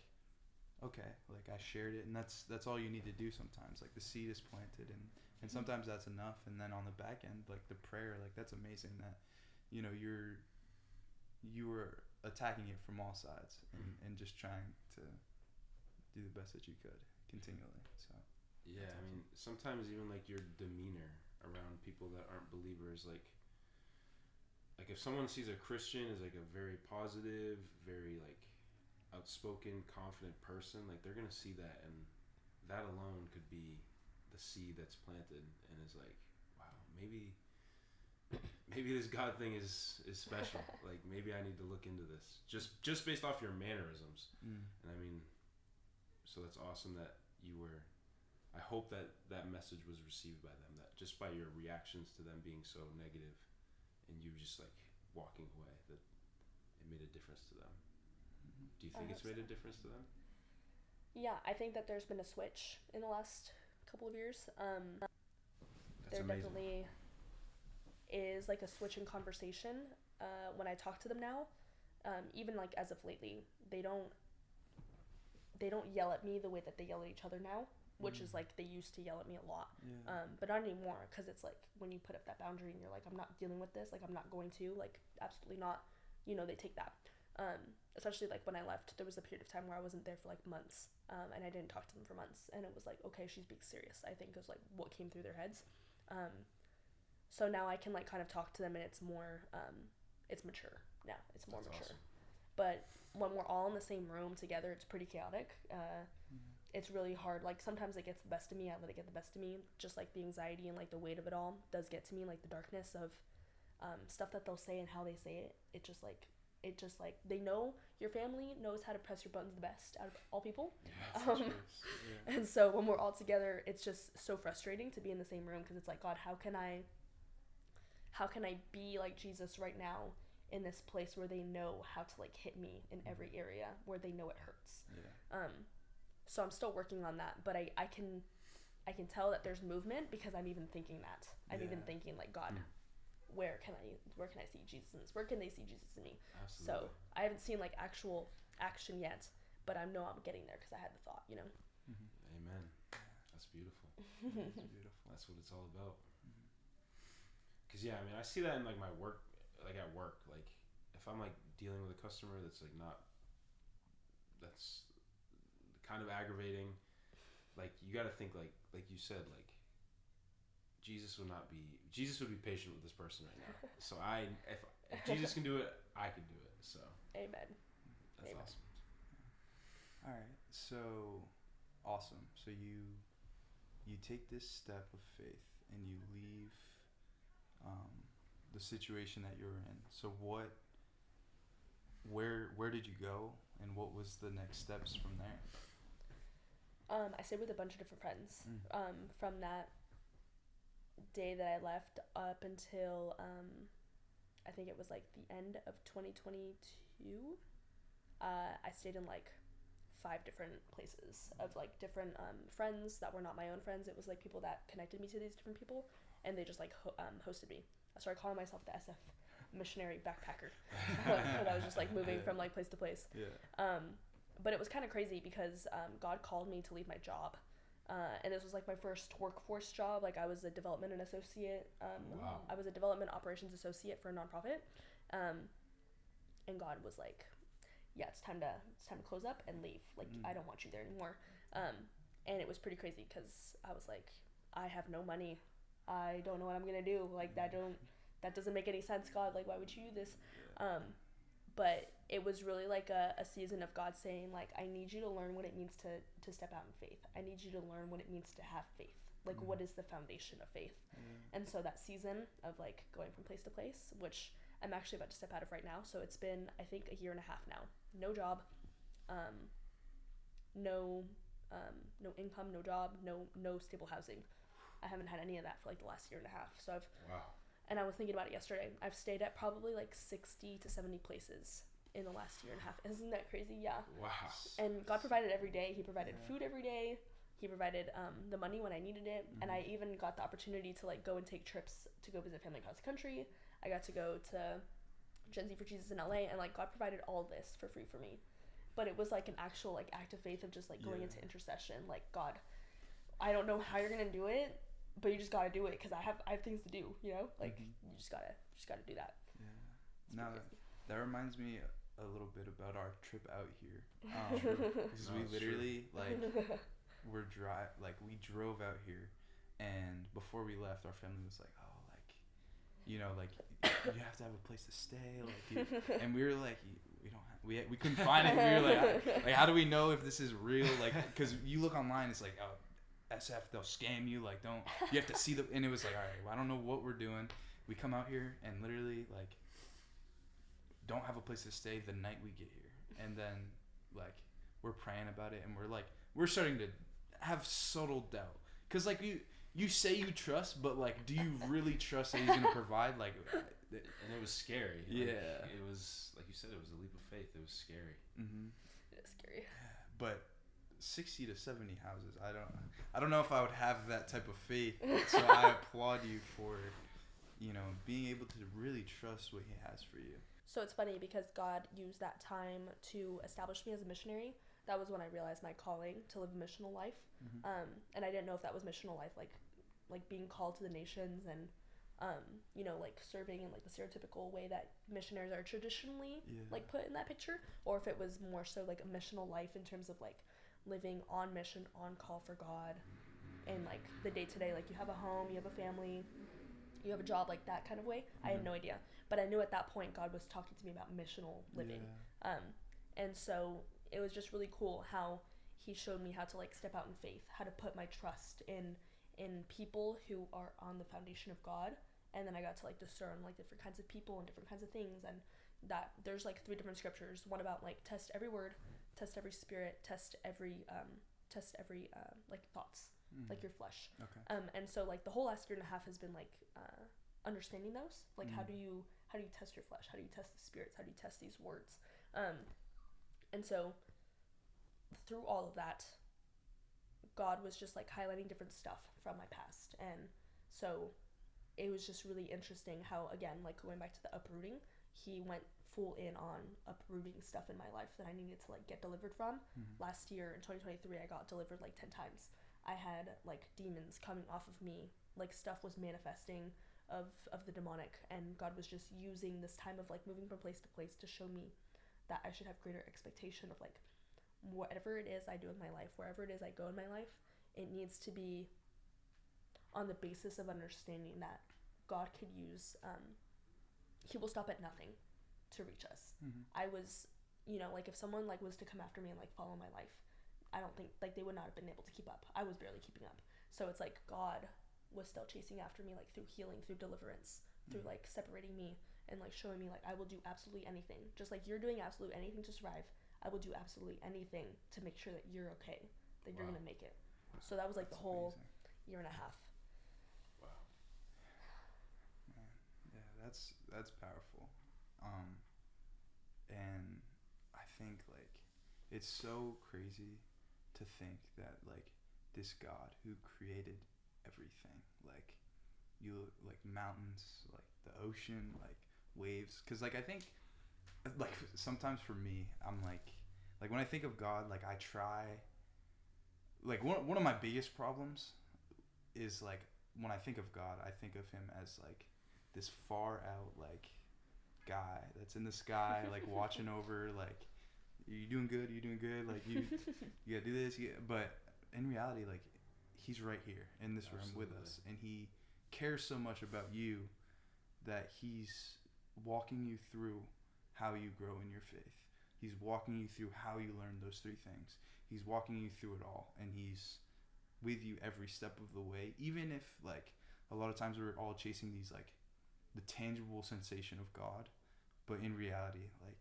okay, like I shared it, and that's all you need to do sometimes. Like the seed is planted, and sometimes that's enough. And then on the back end, like the prayer, like that's amazing that you were attacking it from all sides and just trying to do the best that you could continually. So yeah, I mean sometimes even like your demeanor around people that aren't believers, like if someone sees a Christian as like a very positive, very like outspoken, confident person, like they're gonna see that, and that alone could be the seed that's planted and is like, wow, maybe this God thing is special. Like maybe I need to look into this just based off your mannerisms. And I mean, so that's awesome that you were. I hope that message was received by them. That just by your reactions to them being so negative, and you just like walking away, that it made a difference to them. Do you think it's made a difference to them? Yeah, I think that there's been a switch in the last couple of years. There amazing. Definitely is like a switch in conversation when I talk to them now. Even like as of lately, they don't yell at me the way that they yell at each other now, which is like they used to yell at me a lot. But not anymore, because it's like when you put up that boundary and you're like, I'm not dealing with this, like I'm not going to, like absolutely not, they take that. Especially like when I left, there was a period of time where I wasn't there for like months, and I didn't talk to them for months, and it was like, okay, she's being serious, I think is like what came through their heads. So now I can like kind of talk to them, and it's more it's mature now. It's more mature. Awesome. But when we're all in the same room together, it's pretty chaotic. It's really hard. Like sometimes it gets the best of me. I let it get the best of me. Just like the anxiety and like the weight of it all does get to me. Like the darkness of stuff that they'll say and how they say it. It just like they know, your family knows how to press your buttons the best out of all people. And so when we're all together, it's just so frustrating to be in the same room, because it's like, God, how can I be like Jesus right now in this place where they know how to like hit me in every area where they know it hurts. So I'm still working on that, but I can tell that there's movement, because I'm even thinking that. I'm even thinking like, God, where can I see Jesus in this? Where can they see Jesus in me? Absolutely. So I haven't seen like actual action yet, but I know I'm getting there because I had the thought, Amen. That's beautiful. That's beautiful. That's what it's all about. Because I mean, I see that in like my work, like at work, like if I'm like dealing with a customer that's like that's kind of aggravating, like you got to think like you said, like Jesus would be patient with this person right now. So if Jesus can do it, I can do it. So Amen. That's Amen. awesome. All right, so awesome. So you take this step of faith and you leave the situation that you're in. So where did you go, and what was the next steps from there? I stayed with a bunch of different friends from that day that I left up until I think it was like the end of 2022. I stayed in like 5 different places of like different friends that were not my own friends. It was like people that connected me to these different people, and they just like hosted me. I started calling myself the SF missionary backpacker, because I was just like moving from like place to place. But it was kind of crazy because God called me to leave my job. And this was like my first workforce job. Like I was a development and associate. Wow. I was a development operations associate for a nonprofit. And God was like, yeah, it's time to close up and leave. Like I don't want you there anymore. And it was pretty crazy because I was like, I have no money. I don't know what I'm gonna do. Like that doesn't make any sense, God. Like why would you do this? But it was really like a season of God saying, like, I need you to learn what it means to step out in faith. I need you to learn what it means to have faith. Like, what is the foundation of faith? And so that season of, like, going from place to place, which I'm actually about to step out of right now. So it's been, I think, a year and a half now. No job, no income, no job, no stable housing. I haven't had any of that for like the last year and a half. So I've Wow. and I was thinking about it yesterday. I've stayed at probably like 60 to 70 places in the last year and a half. Isn't that crazy? Yeah. Wow. And God provided every day. He provided Yeah. food every day. He provided the money when I needed it. And I even got the opportunity to like go and take trips to go visit family across the country. I got to go to Gen Z for Jesus in LA, and like God provided all this for free for me. But it was like an actual like act of faith of just like going into intercession. Like, God, I don't know how you're gonna do it, but you just gotta do it because I have things to do. You know, like you just gotta do that. Yeah. Now that reminds me a little bit about our trip out here. Because we literally like we drove out here, and before we left, our family was like, oh, like, you know, like you have to have a place to stay, like, and we were like, we don't have, we couldn't find it. We were like how do we know if this is real? Like, because you look online, it's like, oh, SF, they'll scam you. Like, you have to see and it was like, all right, well, I don't know what we're doing. We come out here and literally like don't have a place to stay the night we get here, and then like we're praying about it, and we're starting to have subtle doubt, because like you say you trust, but like, do you really trust that he's gonna provide? Like, and it was scary. Yeah. Like, it was, like you said, it was a leap of faith. It was scary. It is scary. But 60 to 70 houses, I don't know if I would have that type of faith. So I applaud you for, you know, being able to really trust what he has for you. So it's funny because God used that time to establish me as a missionary. That was when I realized my calling to live a missional life. And I didn't know if that was missional life, like being called to the nations and, you know, like serving in like the stereotypical way that missionaries are traditionally like put in that picture, or if it was more so like a missional life in terms of like living on mission, on call for God, and like the day to day, like you have a home, you have a family, you have a job, like that kind of way. I had no idea, but I knew at that point God was talking to me about missional living. And so it was just really cool how he showed me how to like step out in faith, how to put my trust in people who are on the foundation of God. And then I got to like discern like different kinds of people and different kinds of things, and that there's like 3 different scriptures. One about like test every word, test every spirit, test every like thoughts, like your flesh. Okay. And so like the whole last year and a half has been like understanding those, like how do you test your flesh, how do you test the spirits, how do you test these words, and so through all of that, God was just like highlighting different stuff from my past. And so it was just really interesting how, again, like going back to the uprooting, he went full in on uprooting stuff in my life that I needed to like get delivered from. Last year in 2023, I got delivered like 10 times. I had like demons coming off of me, like stuff was manifesting of the demonic, and God was just using this time of like moving from place to place to show me that I should have greater expectation of like whatever it is I do in my life, wherever it is I go in my life, it needs to be on the basis of understanding that God could use, he will stop at nothing to reach us. I was, you know, like if someone like was to come after me and like follow my life, I don't think like they would not have been able to keep up. I was barely keeping up. So it's like God was still chasing after me, like through healing, through deliverance, through like separating me and like showing me like I will do absolutely anything. Just like you're doing absolutely anything to survive, I will do absolutely anything to make sure that you're okay, that you're gonna make it. So that was like the whole year and a half. Wow. Man, yeah, that's powerful. And I think like it's so crazy to think that like this God who created everything, like you like mountains, like the ocean, like waves, because like I think like sometimes for me I'm like when I think of God, like I try, like one of my biggest problems is like when I think of God, I think of him as like this far out like guy that's in the sky like watching over, like you doing good, like you gotta do this, but in reality like he's right here in this room with us, and he cares so much about you that he's walking you through how you grow in your faith. He's walking you through how you learn those 3 things. He's walking you through it all, and he's with you every step of the way, even if like a lot of times we're all chasing these like the tangible sensation of God, but in reality like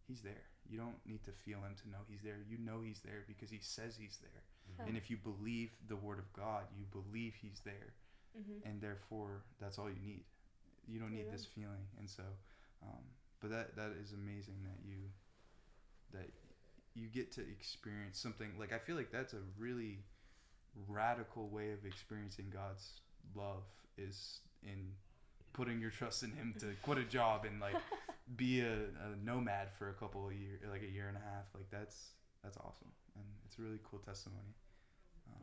he's there You don't need to feel him to know he's there. You know he's there because he says he's there. Yeah. And if you believe the word of God, you believe he's there. And therefore, that's all you need. You don't need this feeling. And so, but that is amazing that you get to experience something. Like, I feel like that's a really radical way of experiencing God's love, is in putting your trust in him to quit a job and like be a nomad for a couple of years, like a year and a half. Like that's awesome, and it's a really cool testimony.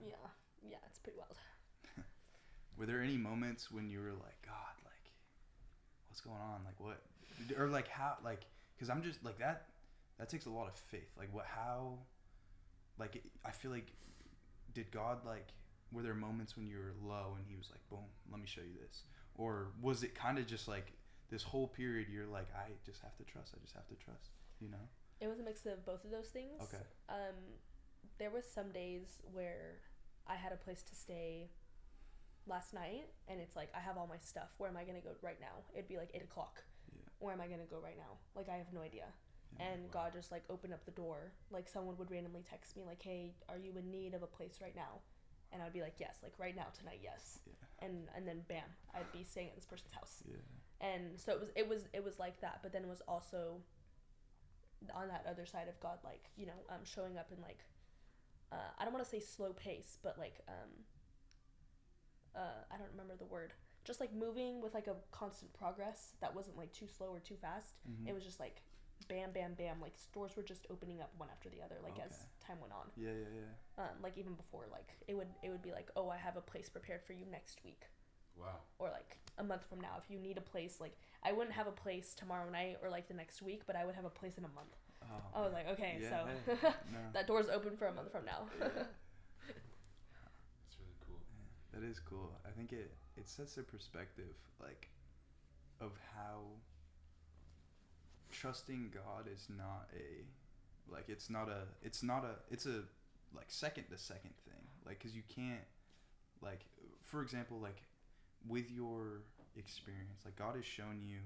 Yeah, it's pretty wild. Were there any moments when you were like, God, like, what's going on? Like, what, or like how, like, because I'm just like that takes a lot of faith. Like, what, how, like, I feel like, did God, like, were there moments when you were low and he was like, boom, let me show you this? Or was it kind of just like this whole period you're like, I just have to trust, you know? It was a mix of both of those things. Okay. There was some days where I had a place to stay last night, and it's like, I have all my stuff. Where am I going to go right now? It'd be like 8 o'clock. Yeah. Where am I going to go right now? Like, I have no idea. Yeah, and wow. God just like opened up the door. Like, someone would randomly text me like, hey, are you in need of a place right now? And I'd be like, yes, like right now, tonight, yes. Yeah. And then bam, I'd be staying at this person's house. Yeah. And so it was like that, but then it was also on that other side of God, like, you know, showing up in like, I don't want to say slow pace, but like, I don't remember the word. Just like moving with like a constant progress that wasn't like too slow or too fast. Mm-hmm. It was just like bam, bam, bam. Like doors were just opening up one after the other, like as time went on. Yeah. Like even before, like it would be like, oh, I have a place prepared for you next week. Wow. Or like a month from now, if you need a place, like I wouldn't have a place tomorrow night or like the next week, but I would have a place in a month. Oh, I was like, okay, so that door's open for a month from now. That's really cool. Yeah, that is cool. I think it sets a perspective like of how trusting God is not it's a like second to second thing. Like, cause you can't, like, for example, like with your experience, like God has shown you,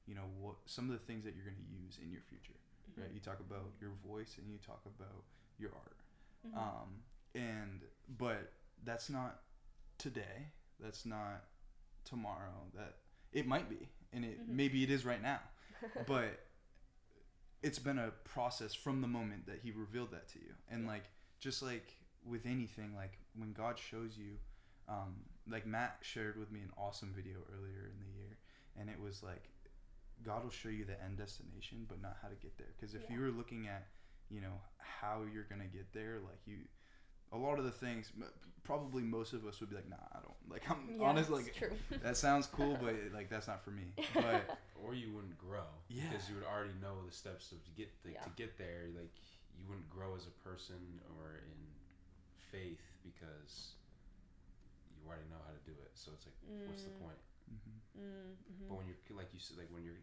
you know, what some of the things that you're going to use in your future, mm-hmm. right? You talk about your voice and you talk about your art. Mm-hmm. But that's not today. That's not tomorrow. That it might be, and maybe it is right now, but it's been a process from the moment that he revealed that to you. And like, just like with anything, like when God shows you, like Matt shared with me an awesome video earlier in the year, and it was like, God will show you the end destination, but not how to get there. Because if you were looking at, you know, how you're going to get there, like a lot of the things, probably most of us would be like, nah, I don't, like, I'm honest, like, true. That sounds cool, but like, that's not for me. But or you wouldn't grow because you would already know the steps to get there. Like, you wouldn't grow as a person or in faith because you already know how to do it. So it's like, what's the point? Mm-hmm. Mm-hmm. But when you're, like you said, like when you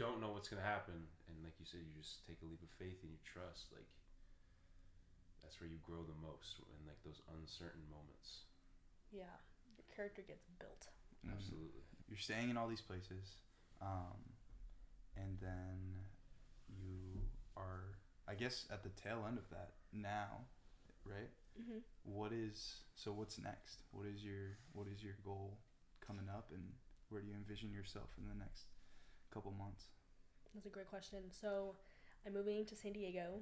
don't know what's gonna happen, and like you said, you just take a leap of faith and you trust, like that's where you grow the most, in like those uncertain moments. Yeah, your character gets built. Mm-hmm. Absolutely. You're staying in all these places, and then you are, I guess, at the tail end of that now, right? Mm-hmm. What's next? What is your goal coming up, and where do you envision yourself in the next couple months? That's a great question. So I'm moving to San Diego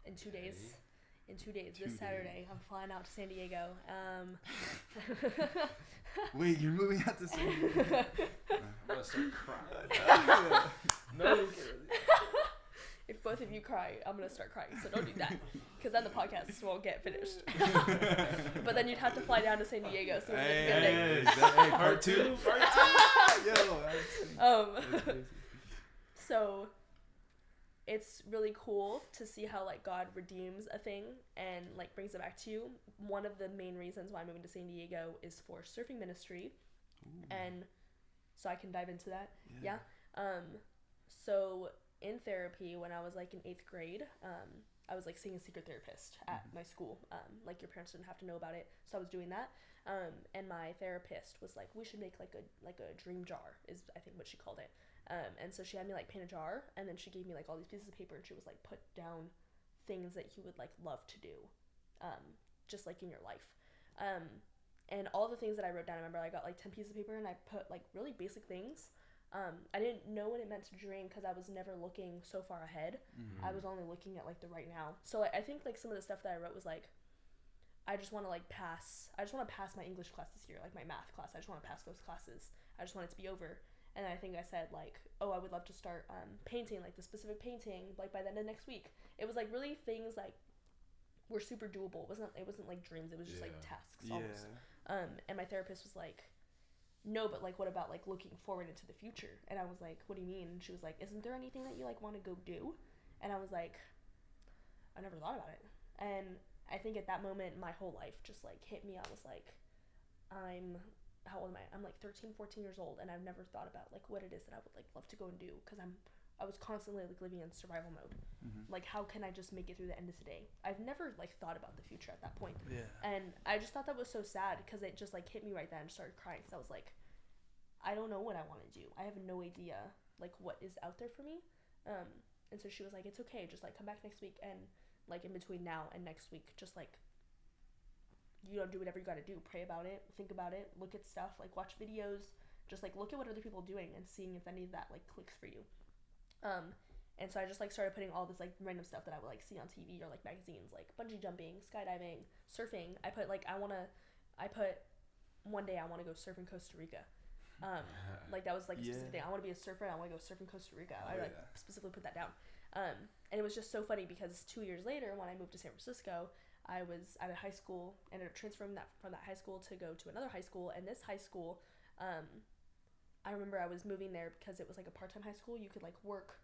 in 2 days. In 2 days, this Saturday, I'm flying out to San Diego. Wait, you're moving out to San Diego? I'm gonna start crying. No. If both of you cry, I'm gonna start crying. So don't do that, because then the podcast won't get finished. But then you'd have to fly down to San Diego. So part two. Yo. That's crazy. So it's really cool to see how like God redeems a thing and like brings it back to you. One of the main reasons why I'm moving to San Diego is for surfing ministry. Ooh. And so I can dive into that. Yeah. So in therapy, when I was like in 8th grade, I was like seeing a secret therapist at my school. Like your parents didn't have to know about it, so I was doing that. And my therapist was like, we should make like a dream jar, is I think what she called it. And so she had me like paint a jar, and then she gave me like all these pieces of paper, and she was like, put down things that you would like love to do, just like in your life. And all the things that I wrote down, I remember I got like 10 pieces of paper, and I put like really basic things. I didn't know what it meant to dream because I was never looking so far ahead. I was only looking at like the right now. So like, I think like some of the stuff that I wrote was like, I just want to like pass. I just want to pass my English class this year, like my math class. I just want to pass those classes. I just want it to be over. And I think I said like, oh, I would love to start painting, like the specific painting, like by the end of next week. It was like really things like were super doable. It wasn't like dreams. It was just like tasks almost. And my therapist was like, no, but like what about like looking forward into the future? And I was like, what do you mean? And she was like, isn't there anything that you like want to go do? And I was like, I never thought about it. And I think at that moment my whole life just like hit me. I was like, how old am I? I'm like 13, 14 years old, and I've never thought about like what it is that I would like love to go and do, because I was constantly like living in survival mode. Like, how can I just make it through the end of today? I've never like thought about the future at that point. And I just thought that was so sad, because it just like hit me right then and started crying. So I was like, I don't know what I want to do. I have no idea like what is out there for me. And so she was like, it's okay, just like come back next week, and like in between now and next week, just like, you know, do whatever you got to do. Pray about it, think about it, look at stuff, like watch videos, just like look at what other people are doing and seeing if any of that like clicks for you. And so I just like started putting all this like random stuff that I would like see on TV or like magazines, like bungee jumping, skydiving, surfing. I put one day I want to go surf in Costa Rica. Like that was like a specific thing. I want to be a surfer, and I want to go surf in Costa Rica. I like specifically put that down. And it was just so funny because 2 years later, when I moved to San Francisco, I was at a high school, ended up transferring from that high school to go to another high school. And this high school, I remember I was moving there because it was like a part-time high school. You could like work,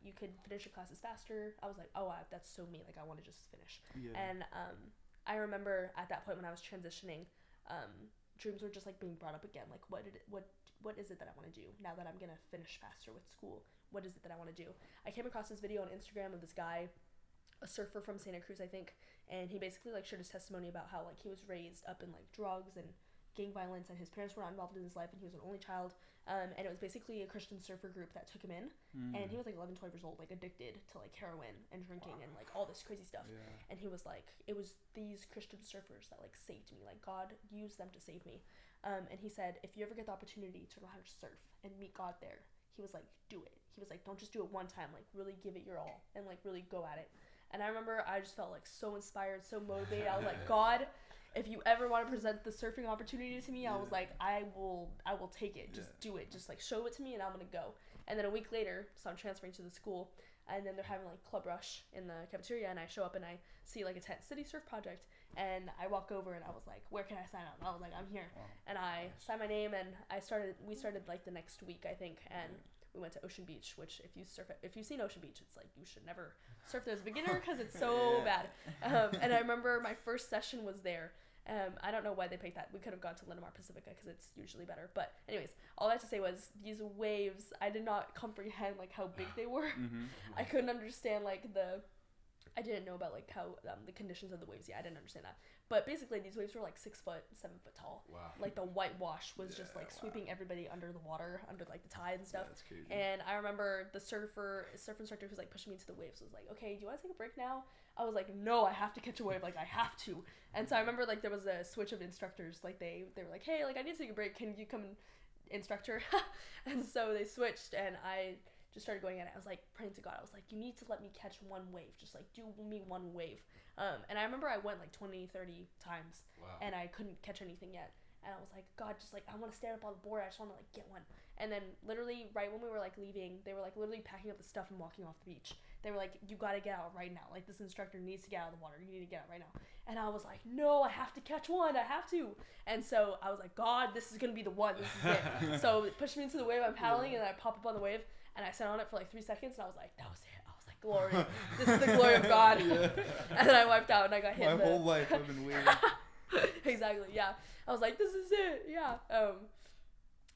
you could finish your classes faster. I was like, oh, that's so me. Like I want to just finish. And I remember at that point when I was transitioning, dreams were just like being brought up again. Like what is it that I want to do now that I'm gonna finish faster with school? What is it that I want to do? I came across this video on Instagram of this guy, a surfer from Santa Cruz, I think, and he basically like shared his testimony about how like he was raised up in like drugs and gang violence, and his parents were not involved in his life, and he was an only child, and it was basically a Christian surfer group that took him in, and he was like 11, 12 years old, like addicted to like heroin and drinking and like all this crazy stuff. And he was like, it was these Christian surfers that like saved me, like God used them to save me. And he said, if you ever get the opportunity to learn how to surf and meet God there, he was like, do it. He was like, don't just do it one time, like really give it your all and like really go at it. And I remember I just felt like so inspired, so motivated. I was like, God, if you ever want to present the surfing opportunity to me, I was like, I will take it. Just do it. Just like show it to me, and I'm gonna go. And then a week later, so I'm transferring to the school, and then they're having like club rush in the cafeteria, and I show up and I see like a tent city surf project, and I walk over and I was like, where can I sign up? I was like, I'm here. And I signed my name, and we started like the next week, I think, and we went to Ocean Beach, which if you've seen Ocean Beach, it's like you should never surf there as a beginner because it's so bad. And I remember my first session was there. I don't know why they picked that. We could have gone to Linamar Pacifica because it's usually better. But anyways, all I had to say was these waves, I did not comprehend like how big they were. I couldn't understand like I didn't know about like how the conditions of the waves. Yeah, I didn't understand that. But basically, these waves were like 6 foot, 7 foot tall. Wow. Like the whitewash was just like sweeping everybody under the water, under like the tide and stuff. That's crazy. And I remember the surf instructor who was like pushing me into the waves was like, "Okay, do you want to take a break now?" I was like, "No, I have to catch a wave. Like I have to." And so I remember like there was a switch of instructors. Like they were like, "Hey, like I need to take a break. Can you come, instructor?" And so they switched, and I just started going at it. I was like praying to God. I was like, you need to let me catch one wave. Just like do me one wave. And I remember I went like 20, 30 times. Wow. And I couldn't catch anything yet. And I was like, God, just like, I want to stand up on the board. I just want to like get one. And then literally right when we were like leaving, they were like literally packing up the stuff and walking off the beach. They were like, you got to get out right now. Like this instructor needs to get out of the water. You need to get out right now. And I was like, no, I have to catch one. I have to. And so I was like, God, this is going to be the one. This is it. So it pushed me into the wave. I'm paddling and then I pop up on the wave and I sat on it for like 3 seconds and I was like, that was it. I was like, glory. This is the glory of God. And then I wiped out and I got hit. My whole life I've been waiting. Exactly, yeah. I was like, this is it, yeah.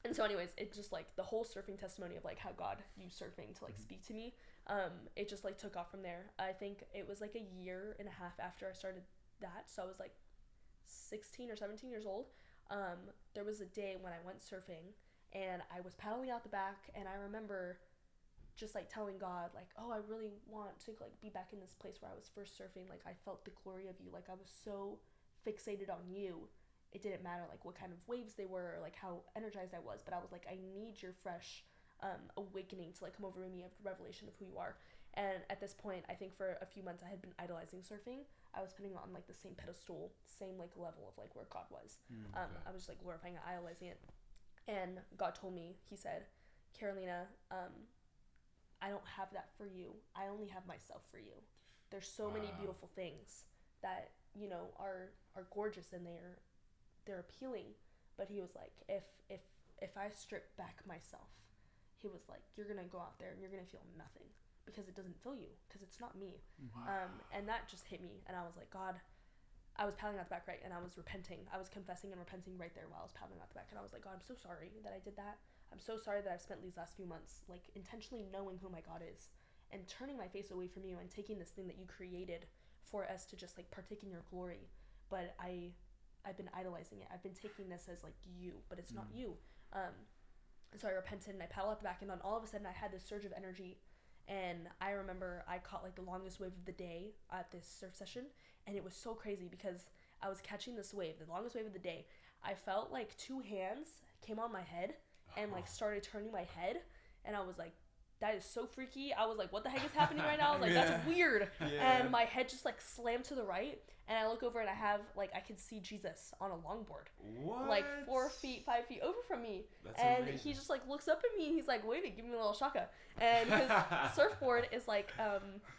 And so anyways, it just like the whole surfing testimony of like how God used surfing to like speak to me, it just like took off from there. I think it was like a year and a half after I started that, so I was like 16 or 17 years old. There was a day when I went surfing and I was paddling out the back, and I remember just like telling God, like, oh, I really want to like be back in this place where I was first surfing. Like, I felt the glory of you. Like, I was so fixated on you. It didn't matter like what kind of waves they were or like how energized I was, but I was like, I need your fresh awakening to like come over me of revelation of who you are. And at this point, I think for a few months I had been idolizing surfing. I was putting on like the same pedestal, same like level of like where God was. Okay. I was just like glorifying it, idolizing it. And God told me, he said, Carolina, I don't have that for you. I only have myself for you. There's so many beautiful things that, you know, are gorgeous, and they're appealing. But he was like, if I strip back myself, he was like, you're gonna go out there and you're gonna feel nothing because it doesn't fill you, because it's not me. And that just hit me, and I was like, God, I was paddling out the back, right, and I was repenting. I was confessing and repenting right there while I was paddling out the back, and I was like, God, I'm so sorry that I did that. I'm so sorry that I've spent these last few months like intentionally knowing who my God is and turning my face away from you and taking this thing that you created for us to just like partake in your glory. But I've been idolizing it. I've been taking this as like you, but it's not you. And so I repented and I paddled out the back, and then all of a sudden I had this surge of energy. And I remember I caught like the longest wave of the day at this surf session, and it was so crazy because I was catching this wave, the longest wave of the day. I felt like two hands came on my head and like started turning my head, and I was like, that is so freaky. I was like, what the heck is happening right now? I was like, that's weird. And my head just like slammed to the right, and I look over and I have like, I can see Jesus on a longboard. What? Like 4 feet, 5 feet over from me. That's and amazing. He just like looks up at me and he's like, waving, give me a little shaka. And his surfboard is like,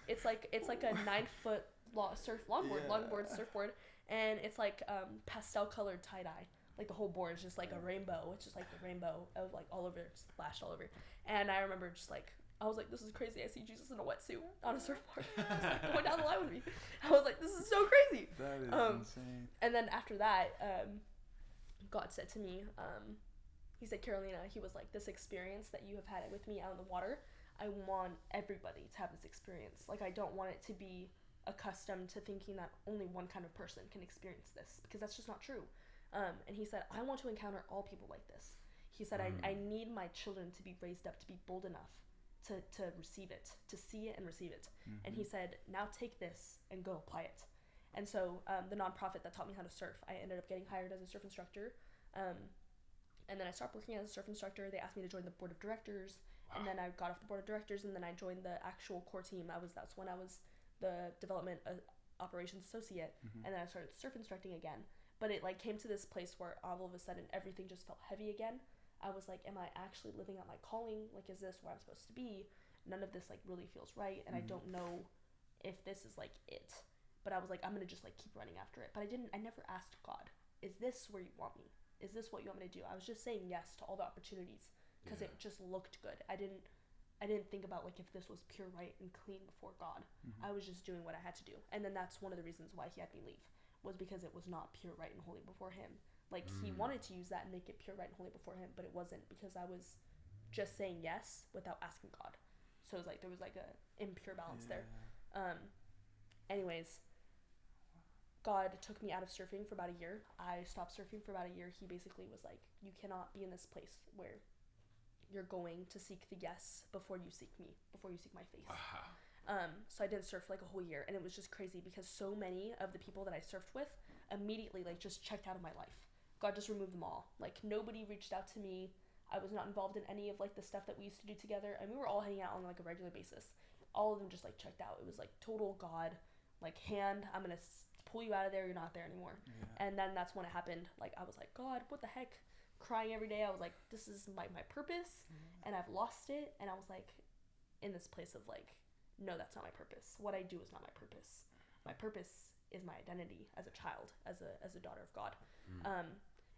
it's like a 9-foot longboard surfboard, and it's like pastel colored tie-dye. Like the whole board is just like a rainbow. It's just like the rainbow of like all over, splashed all over. And I remember just like, I was like, this is crazy. I see Jesus in a wetsuit on a surfboard, just like going down the line with me. I was like, this is so crazy. That is insane. And then after that, God said to me, he said, Carolina, he was like, this experience that you have had with me out in the water, I want everybody to have this experience. Like, I don't want it to be accustomed to thinking that only one kind of person can experience this, because that's just not true. And he said, I want to encounter all people like this. He said, I need my children to be raised up to be bold enough to receive it, to see it and receive it. And he said, now take this and go apply it. And so the nonprofit that taught me how to surf, I ended up getting hired as a surf instructor. And then I stopped working as a surf instructor. They asked me to join the board of directors. Wow. And then I got off the board of directors, and then I joined the actual core team. That's when I was the development operations associate. And then I started surf instructing again. But it like came to this place where all of a sudden everything just felt heavy again. I was like, am I actually living out my calling? Like, is this where I'm supposed to be? None of this like really feels right, and I don't know if this is like it. But I was like, I'm gonna just like keep running after it. But I never asked God, is this where you want me? Is this what you want me to do? I was just saying yes to all the opportunities because it just looked good. I didn't think about like if this was pure, right, and clean before God. I was just doing what I had to do. And then that's one of the reasons why he had me leave, was because it was not pure, right, and holy before him. Like, he wanted to use that and make it pure, right, and holy before him, but it wasn't, because I was just saying yes without asking God. So it was like, there was like a impure balance there. Anyways, God took me out of surfing for about a year. I stopped surfing for about a year. He basically was like, you cannot be in this place where you're going to seek the yes before you seek me, before you seek my face. So I didn't surf for like a whole year, and it was just crazy because so many of the people that I surfed with immediately like just checked out of my life. God just removed them all. Like, nobody reached out to me. I was not involved in any of like the stuff that we used to do together, and we were all hanging out on like a regular basis. All of them just like checked out. It was like total God, like, hand, I'm gonna pull you out of there. You're not there anymore. And then that's when it happened. Like, I was like, God, what the heck? Crying every day. I was like, this is my purpose, and I've lost it. And I was like, in this place of like, no, that's not my purpose. What I do is not my purpose. My purpose is my identity as a child, as a daughter of God.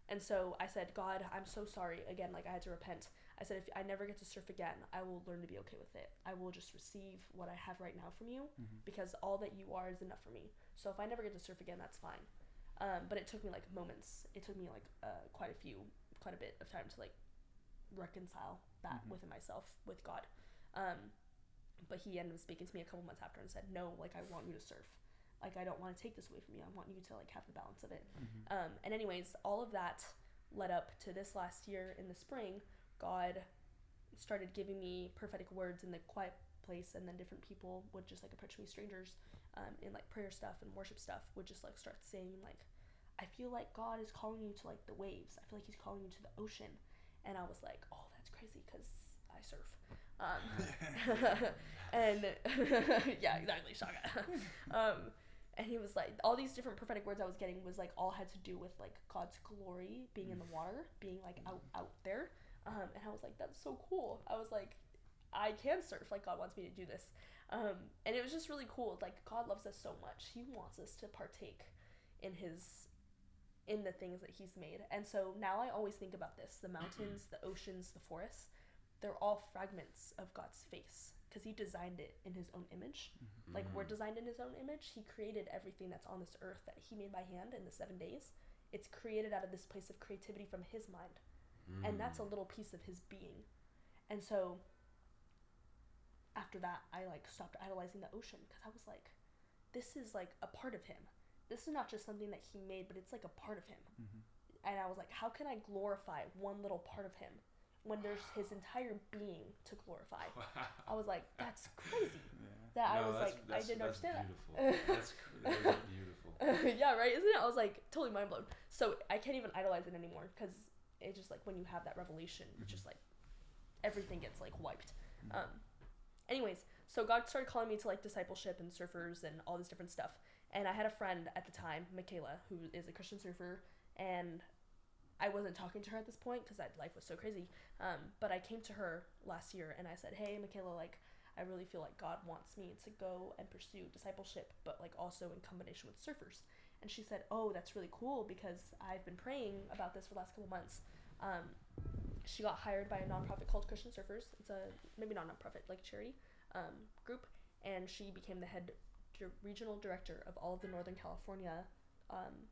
And so I said, God, I'm so sorry. Again, like, I had to repent. I said, if I never get to surf again, I will learn to be okay with it. I will just receive what I have right now from you, because all that you are is enough for me. So if I never get to surf again, that's fine. But it took me like moments. It took me like quite a bit of time to like reconcile that within myself, with God. But he ended up speaking to me a couple months after and said, no, like, I want you to surf. Like, I don't want to take this away from you. I want you to like have the balance of it. And anyways, all of that led up to this last year in the spring, God started giving me prophetic words in the quiet place, and then different people would just like approach me, strangers, in like prayer stuff and worship stuff, would just like start saying like, I feel like God is calling you to like the waves. I feel like he's calling you to the ocean. And I was like, oh, that's crazy, because I surf. And yeah, exactly, Shaka. And he was like, all these different prophetic words I was getting was like all had to do with like God's glory being in the water, being like out there. And I was like, that's so cool. I was like, I can surf, like God wants me to do this. And it was just really cool. Like God loves us so much. He wants us to partake in the things that he's made. And so now I always think about this: the mountains, the oceans, the forests, they're all fragments of God's face, because he designed it in his own image. Like we're designed in his own image. He created everything that's on this earth that he made by hand in the 7 days. It's created out of this place of creativity from his mind. And that's a little piece of his being. And so after that, I like stopped idolizing the ocean, because I was like, this is like a part of him. This is not just something that he made, but it's like a part of him. And I was like, how can I glorify one little part of him when there's his entire being to glorify? I was like, that's crazy. I didn't understand that. That's beautiful. Yeah, right, isn't it? I was like totally mind blown. So I can't even idolize it anymore, because it's just like when you have that revelation, it's just like everything gets like wiped. Anyways, so God started calling me to like discipleship and surfers and all this different stuff. And I had a friend at the time, Michaela, who is a Christian surfer, and I wasn't talking to her at this point because life was so crazy. But I came to her last year and I said, hey, Michaela, like, I really feel like God wants me to go and pursue discipleship, but like also in combination with surfers. And she said, oh, that's really cool, because I've been praying about this for the last couple months. She got hired by a nonprofit called Christian Surfers. It's a, maybe not nonprofit, like charity group. And she became the head regional director of all of the Northern California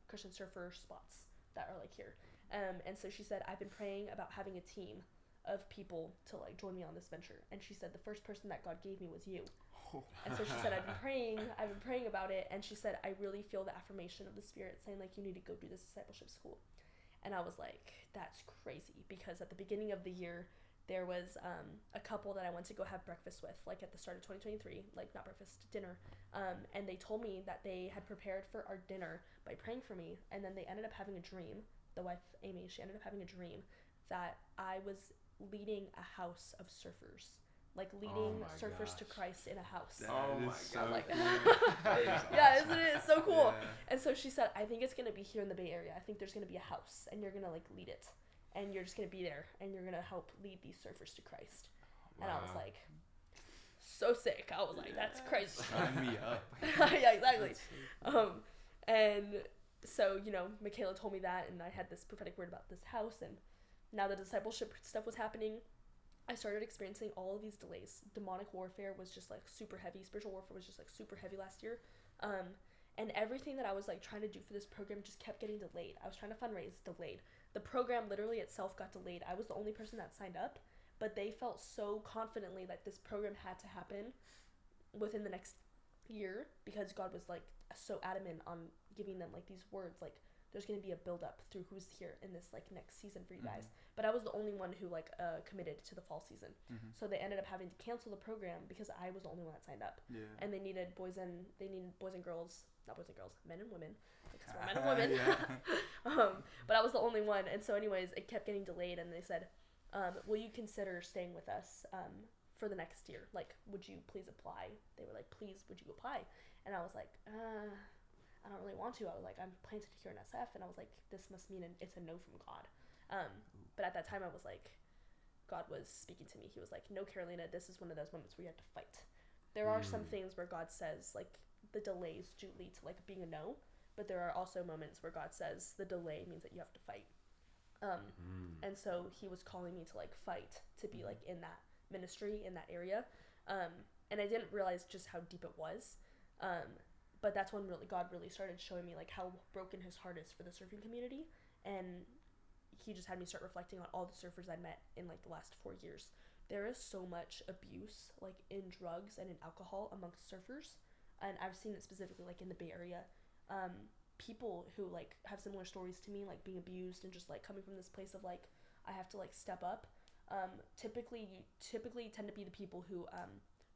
Christian surfer spots that are like here. And so she said, I've been praying about having a team of people to like join me on this venture. And she said, the first person that God gave me was you. And so she said, I've been praying about it. And she said, I really feel the affirmation of the Spirit saying like, you need to go do this discipleship school. And I was like, that's crazy, because at the beginning of the year, there was a couple that I went to go have breakfast with, like at the start of 2023, like not breakfast, dinner. And they told me that they had prepared for our dinner by praying for me. And then they ended up having a dream. The wife, Amy, she ended up having a dream that I was leading a house of surfers. Like leading surfers to Christ in a house. God. Like, yeah, isn't it so cool? Yeah. And so she said, I think it's going to be here in the Bay Area. I think there's going to be a house, and you're going to like lead it. And you're just going to be there, and you're going to help lead these surfers to Christ. Wow. And I was like, so sick. I was like, that's crazy. Sign me up. Yeah, exactly. And so, you know, Michaela told me that, and I had this prophetic word about this house, and now the discipleship stuff was happening. I started experiencing all of these delays. Demonic warfare was just like super heavy. Spiritual warfare was just like super heavy last year. And everything that I was like trying to do for this program just kept getting delayed. I was trying to fundraise, delayed. The program literally itself got delayed. I was the only person that signed up, but they felt so confidently that this program had to happen within the next year, because God was like so adamant on giving them like these words, like there's going to be a build up through who's here in this like next season for you guys. But I was the only one who like committed to the fall season. So they ended up having to cancel the program because I was the only one that signed up. Yeah. And they needed boys and girls, not boys and girls, men and women, because we're men and women. But I was the only one. And so anyways, it kept getting delayed, and they said, will you consider staying with us for the next year? Like, would you please apply? They were like, please, would you apply? And I was like, I don't really want to. I was like, I'm planted here in SF, and I was like, this must mean it's a no from God. But at that time, I was like, God was speaking to me. He was like, no, Carolina, this is one of those moments where you have to fight. There are some things where God says, like, the delays do lead to, like, being a no, but there are also moments where God says the delay means that you have to fight. And so he was calling me to, like, fight, to be, like, in that ministry, in that area. And I didn't realize just how deep it was. But that's when God really started showing me like how broken his heart is for the surfing community, and he just had me start reflecting on all the surfers I met in like the last 4 years. There is so much abuse like in drugs and in alcohol amongst surfers, and I've seen it specifically like in the Bay Area. People who like have similar stories to me, like being abused and just like coming from this place of like I have to like step up. typically tend to be the people who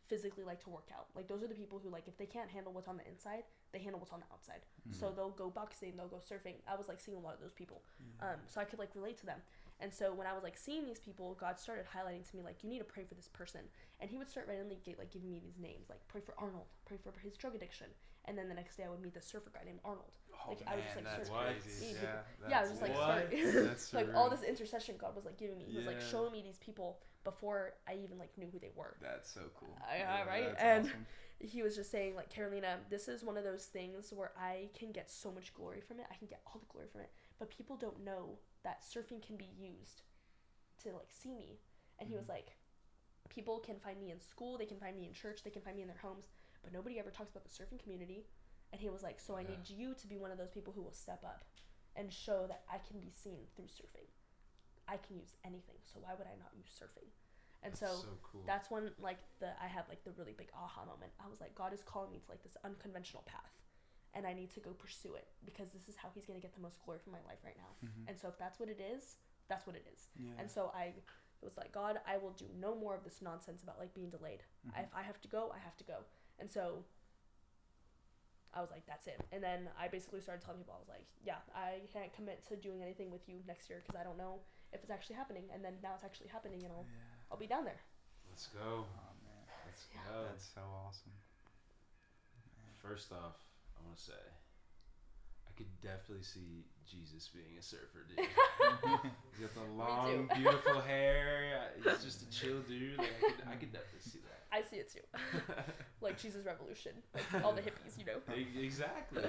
physically like to work out. Like those are the people who like if they can't handle what's on the inside, they handle what's on the outside. So they'll go boxing, they'll go surfing. I was like seeing a lot of those people, so I could like relate to them. And so when I was like seeing these people, God started highlighting to me like you need to pray for this person, and He would start randomly giving me these names like pray for Arnold, pray for his drug addiction, and then the next day I would meet this surfer guy named Arnold. Oh, like man, I would just like that's start crazy. I was just like start That's like surreal. all this intercession God was like giving me. He was like Yeah. showing me these people before I even like knew who they were. That's so cool. Right? That's And awesome. he was just saying like, Carolina, this is one of those things where I can get so much glory from it. I can get all the glory from it, but people don't know that surfing can be used to like see me. And he was like, people can find me in school, they can find me in church, they can find me in their homes, but nobody ever talks about the surfing community. And he was like, so I need you to be one of those people who will step up and show that I can be seen through surfing. I can use anything, so why would I not use surfing? And That's so cool. that's when like I had like the really big aha moment. I was like, God is calling me to like this unconventional path, and I need to go pursue it because this is how He's gonna get the most glory from my life right now. And so if that's what it is, that's what it is. Yeah. And so I was like, God, I will do no more of this nonsense about like being delayed. If I have to go, I have to go. And so I was like, that's it. And then I basically started telling people, I was like, yeah, I can't commit to doing anything with you next year because I don't know if it's actually happening. And then now it's actually happening, and I'll be down there. Let's go. Oh man, Let's go. that's so awesome. Man. First off, I want to say, I could definitely see Jesus being a surfer, dude. He's got the long, beautiful hair. He's just a chill dude. Like, I could definitely see that. I see it too. Like Jesus Revolution, like all the hippies, you know. Exactly.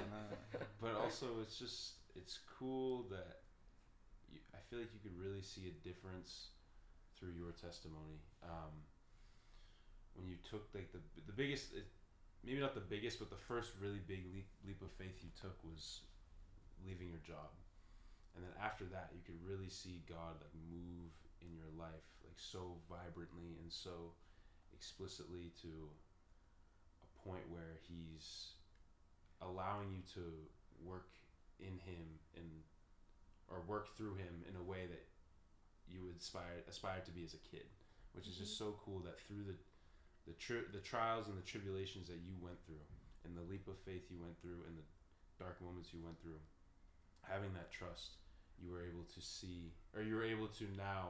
But also, it's cool that I feel like you could really see a difference through your testimony. When you took like the biggest, maybe not the biggest, but the first really big leap of faith you took was leaving your job. And then after that, you could really see God like move in your life like so vibrantly and so explicitly to a point where He's allowing you to work in Him or work through Him in a way that you would aspire to be as a kid, which is just so cool that through the trials and the tribulations that you went through and the leap of faith you went through and the dark moments you went through, having that trust, you were able to see, or you were able to now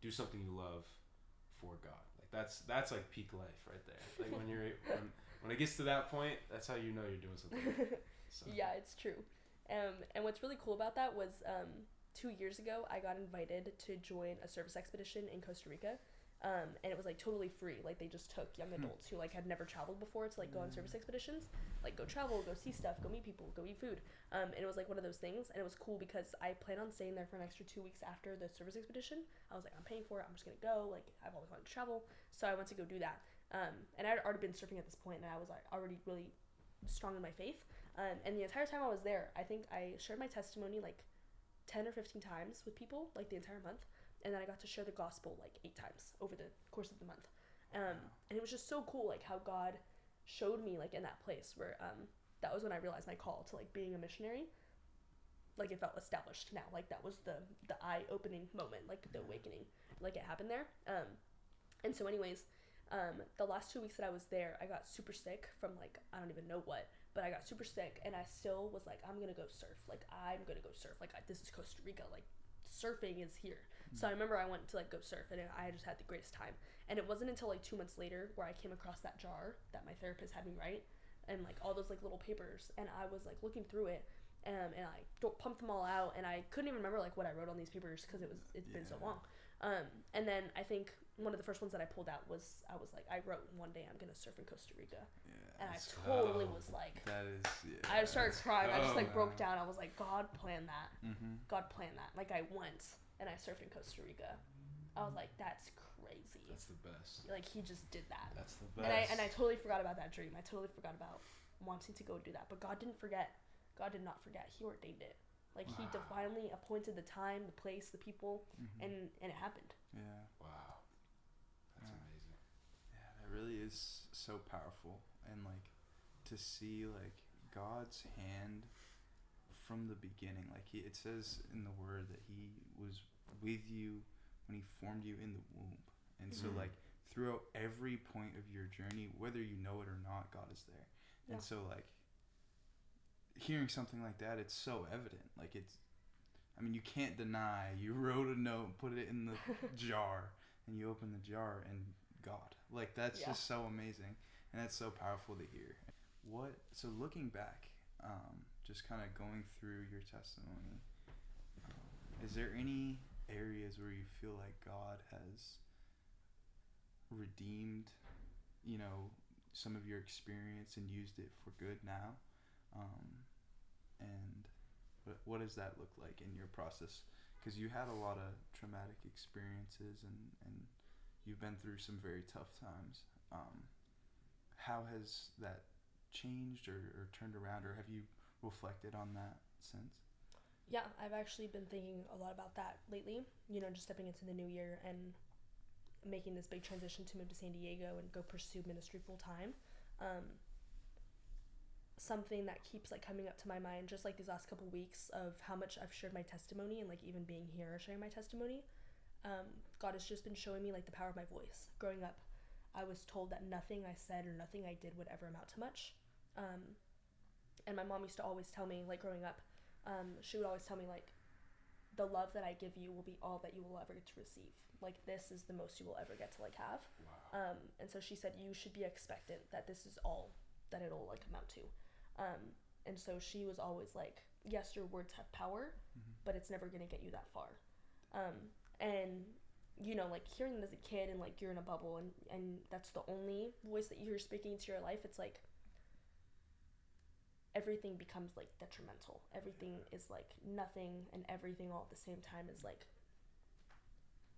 do something you love for God. Like that's like peak life right there. Like when when it gets to that point, that's how you know you're doing something. So. Yeah, it's true. And what's really cool about that was 2 years ago I got invited to join a service expedition in Costa Rica. And it was like totally free. Like they just took young adults who like had never traveled before to like go on service expeditions, like go travel, go see stuff, go meet people, go eat food. And it was like one of those things, and it was cool because I plan on staying there for an extra 2 weeks after the service expedition. I was like, I'm paying for it, I'm just gonna go. Like I've always wanted to travel, so I went to go do that. And I'd already been surfing at this point, and I was like already really strong in my faith. And the entire time I was there, I think I shared my testimony like 10 or 15 times with people, like the entire month. And then I got to share the gospel like 8 times over the course of the month. And it was just so cool, like how God showed me like in that place where that was when I realized my call to like being a missionary. Like it felt established now. Like that was the eye-opening moment, like the awakening, like it happened there. And so anyways, the last 2 weeks that I was there, I got super sick from like, I don't even know what, but I got super sick, and I still was like, I'm gonna go surf. Like I'm gonna go surf. Like this is Costa Rica. Like surfing is here. So I remember I went to like go surf, and I just had the greatest time. And it wasn't until like 2 months later where I came across that jar that my therapist had me write, and like all those like little papers, and I was like looking through it, and I pumped them all out, and I couldn't even remember like what I wrote on these papers because it's been so long. And then I think one of the first ones that I pulled out was I wrote, one day I'm gonna surf in Costa Rica. And I totally was like, that is, I started crying. I just like broke down. I was like, God planned that. God planned that. Like I went and I surfed in Costa Rica. I was like, that's crazy. That's the best. Like he just did that. That's the best. And I totally forgot about that dream. I totally forgot about wanting to go do that. But God didn't forget. God did not forget. He ordained it. Like He divinely appointed the time, the place, the people, and it happened. Yeah. Wow. That's amazing. Yeah, that really is so powerful, and like to see like God's hand from the beginning. Like it says in the Word that He was with you when he formed you in the womb. And so like throughout every point of your journey, whether you know it or not, God is there. Yeah. And so like hearing something like that, it's so evident. Like I mean, you can't deny you wrote a note, put it in the jar, and you open the jar and God. Like that's just so amazing, and that's so powerful to hear. So looking back, just kind of going through your testimony, is there any areas where you feel like God has redeemed, some of your experience and used it for good now? And what does that look like in your process? Because you had a lot of traumatic experiences and you've been through some very tough times. How has that changed or turned around, or have you reflected on that since? Yeah, I've actually been thinking a lot about that lately, just stepping into the new year and making this big transition to move to San Diego and go pursue ministry full time. Something that keeps like coming up to my mind just like these last couple weeks of how much I've shared my testimony, and like even being here sharing my testimony, God has just been showing me like the power of my voice. Growing up, I was told that nothing I said or nothing I did would ever amount to much, and my mom used to always tell me, like growing up, she would always tell me like, the love that I give you will be all that you will ever get to receive. Like this is the most you will ever get to like have. Wow. And so she said you should be expectant that this is all that it'll like amount to. And so she was always like, yes, your words have power, but it's never gonna get you that far. And like hearing them as a kid and like you're in a bubble and that's the only voice that you're speaking to your life, it's like everything becomes like detrimental. Everything is like nothing and everything all at the same time is like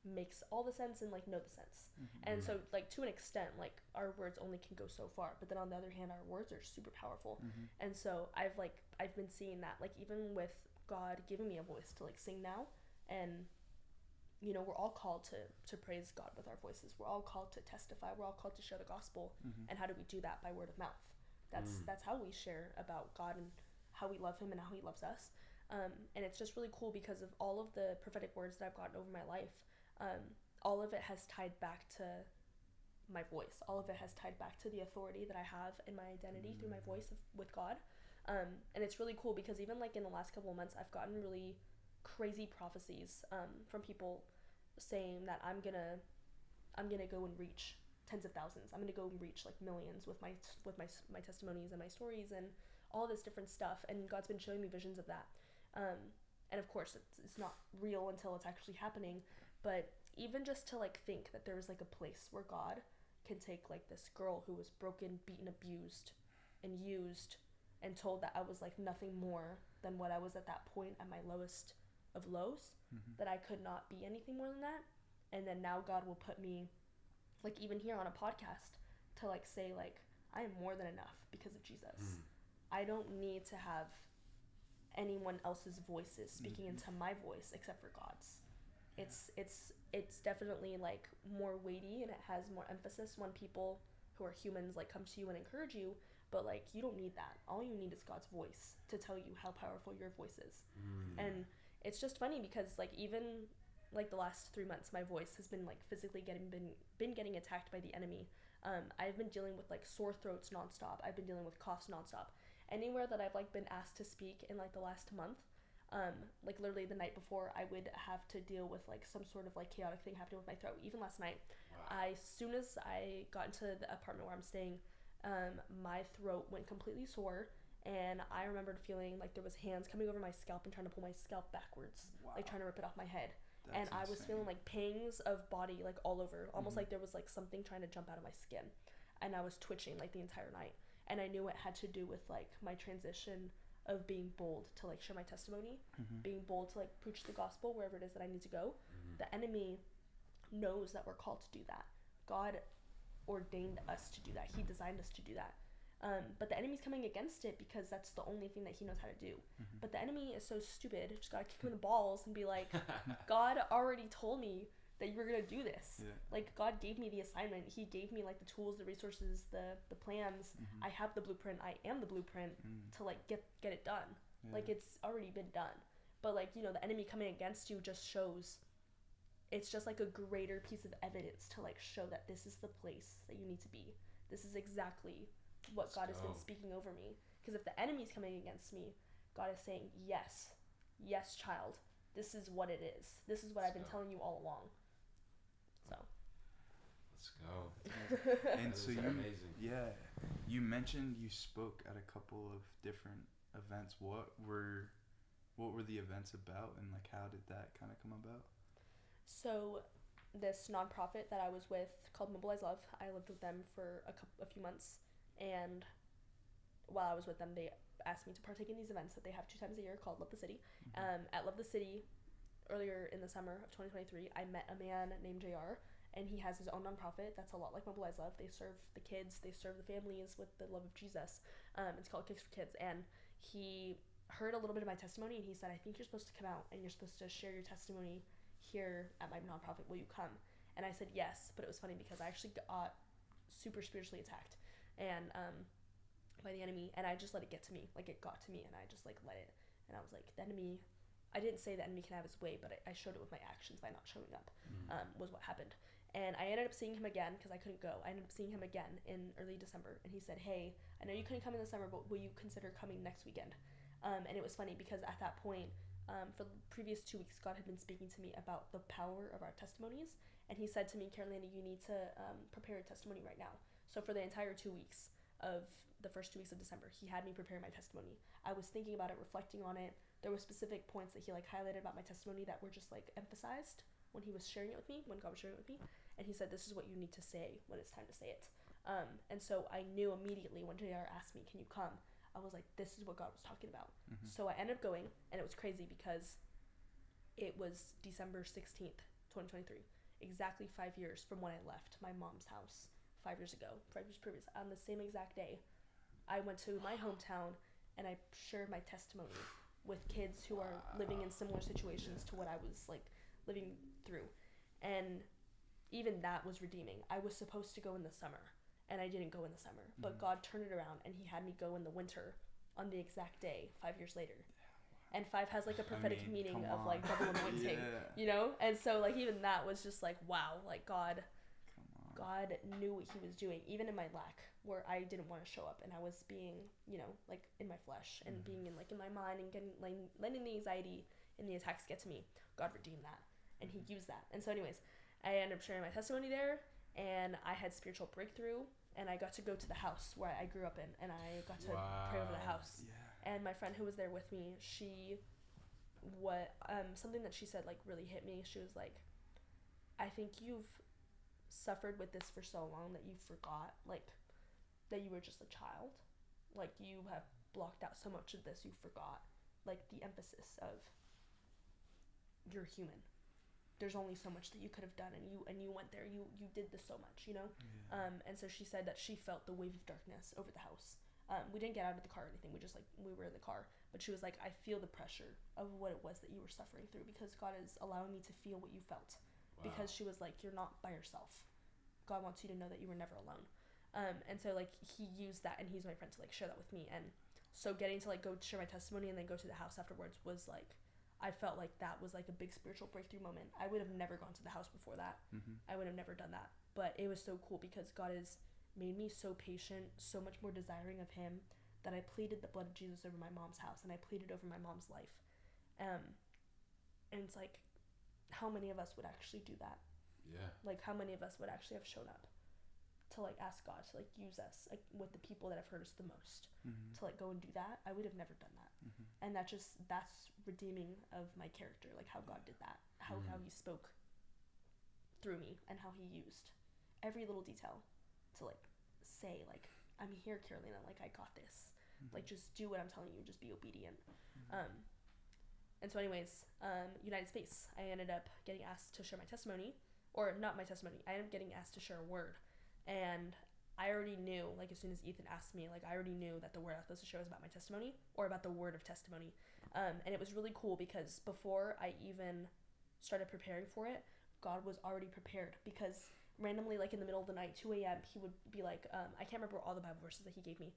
makes all the sense and like no the sense. And so like to an extent like our words only can go so far, but then on the other hand our words are super powerful. And so I've been seeing that like even with God giving me a voice to like sing now, and we're all called to praise God with our voices. We're all called to testify. We're all called to share the gospel. And how do we do that? By word of mouth. That's how we share about God and how we love him and how he loves us. And it's just really cool because of all of the prophetic words that I've gotten over my life. All of it has tied back to my voice. All of it has tied back to the authority that I have in my identity through my voice with God. And it's really cool because even like in the last couple of months, I've gotten really crazy prophecies from people saying that I'm gonna go and reach tens of thousands. I'm gonna go and reach like millions with my testimonies and my stories and all this different stuff. And God's been showing me visions of that. And of course, it's not real until it's actually happening. But even just to like think that there was like a place where God can take like this girl who was broken, beaten, abused, and used, and told that I was like nothing more than what I was at that point at my lowest of lows, that I could not be anything more than that. And then now God will put me like even here on a podcast to like say like I am more than enough because of Jesus. I don't need to have anyone else's voices speaking into my voice except for God's. It's definitely like more weighty and it has more emphasis when people who are humans like come to you and encourage you, but like you don't need that. All you need is God's voice to tell you how powerful your voice is. And it's just funny because like even like the last 3 months my voice has been like physically getting attacked by the enemy. I've been dealing with like sore throats nonstop. I've been dealing with coughs nonstop. Anywhere that I've like been asked to speak in like the last month, like literally the night before I would have to deal with like some sort of like chaotic thing happening with my throat. Even last night, as soon as I got into the apartment where I'm staying, my throat went completely sore, and I remembered feeling like there was hands coming over my scalp and trying to pull my scalp backwards, like trying to rip it off my head. That's I was feeling like pangs of body like all over, almost like there was like something trying to jump out of my skin, and I was twitching like the entire night. And I knew it had to do with like my transition of being bold to like share my testimony, being bold to like preach the gospel wherever it is that I need to go. The enemy knows that we're called to do that. God ordained us to do that. He designed us to do that. But the enemy's coming against it because that's the only thing that he knows how to do. But the enemy is so stupid. Just gotta kick him in the balls and be like, God already told me that you were gonna do this. Like God gave me the assignment. He gave me like the tools, the resources, the plans. I have the blueprint. I am the blueprint to like get it done. Like it's already been done. But like the enemy coming against you just shows it's just like a greater piece of evidence to like show that this is the place that you need to be. This is exactly what God has been speaking over me. Because if the enemy's coming against me, God is saying, yes, yes, child, this is what it is. This is what I've been telling you all along. So. Let's go. And so amazing. Yeah, you mentioned you spoke at a couple of different events. What were the events about, and like how did that kind of come about? So this nonprofit that I was with called Mobilize Love, I lived with them for a few months, and while I was with them, they asked me to partake in these events that they have 2 times a year called Love the City. At Love the City, earlier in the summer of 2023, I met a man named JR, and he has his own nonprofit that's a lot like Mobilize Love. They serve the kids, they serve the families with the love of Jesus. It's called Kicks for Kids, and he heard a little bit of my testimony, and he said, I think you're supposed to come out, and you're supposed to share your testimony here at my nonprofit. Will you come? And I said yes, but it was funny because I actually got super spiritually attacked, and by the enemy, and I just let it get to me. Like, it got to me, and I just like let it, and I was like, the enemy, I didn't say the enemy can have his way, but I showed it with my actions by not showing up. Was what happened. And I ended up seeing him again because I couldn't go. I ended up seeing him again in early December, and he said, hey, I know you couldn't come in the summer, but will you consider coming next weekend? And it was funny because at that point, for the previous 2 weeks, God had been speaking to me about the power of our testimonies, and he said to me, Carolina, you need to prepare a testimony right now. So for the entire 2 weeks of the first 2 weeks of December, he had me prepare my testimony. I was thinking about it, reflecting on it. There were specific points that he like highlighted about my testimony that were just like emphasized when he was sharing it with me, when God was sharing it with me. And he said, this is what you need to say when it's time to say it. And so I knew immediately when JR asked me, can you come? I was like, this is what God was talking about. So I ended up going, and it was crazy because it was December 16th, 2023, exactly 5 years from when I left my mom's house 5 years ago, 5 years previous. On the same exact day, I went to my hometown and I shared my testimony with kids who are living in similar situations to what I was like living through. And even that was redeeming. I was supposed to go in the summer, and I didn't go in the summer, but God turned it around, and he had me go in the winter on the exact day 5 years later. And 5 has like a prophetic meaning of like double anointing, you know? And so like even that was just like, wow, like God knew what he was doing, even in my lack, where I didn't want to show up, and I was being, you know, like in my flesh and being in like in my mind and getting like letting the anxiety and the attacks get to me. God redeemed that, and he used that. And so anyways, I ended up sharing my testimony there, and I had spiritual breakthrough, and I got to go to the house where I grew up in, and I got to pray over the house. And my friend who was there with me, something that she said like really hit me. She was like, I think you've suffered with this for so long that you forgot like that you were just a child. Like, you have blocked out so much of this, you forgot like the emphasis of you're human. There's only so much that you could have done, and you went there, you did this so much, you know. And so she said that she felt the wave of darkness over the house. We didn't get out of the car or anything, we were in the car, but she was like, I feel the pressure of what it was that you were suffering through, because God is allowing me to feel what you felt. Because she was like, you're not by yourself. God wants you to know that you were never alone. And so like he used that, and he's my friend, to like share that with me. And so getting to like go share my testimony and then go to the house afterwards was like, I felt like that was like a big spiritual breakthrough moment. I would have never gone to the house before that. I would have never done that. But it was so cool because God has made me so patient, so much more desiring of him, that I pleaded the blood of Jesus over my mom's house, and I pleaded over my mom's life. And it's like, how many of us would actually do that? Yeah. Like, how many of us would actually have shown up to like ask God to like use us like with the people that have hurt us the most, to like go and do that? I would have never done that. And that's redeeming of my character, like how God did that, how he spoke through me, and how he used every little detail to like say like, I'm here, Carolina, like I got this, like just do what I'm telling you, just be obedient. And so anyways, United Space, I ended up getting asked to share my testimony, or not my testimony, I ended up getting asked to share a word. And I already knew, like as soon as Ethan asked me, like I already knew that the word I was supposed to share was about my testimony, or about the word of testimony. And it was really cool because before I even started preparing for it, God was already prepared, because randomly, like in the middle of the night, 2 a.m., he would be like, I can't remember all the Bible verses that he gave me,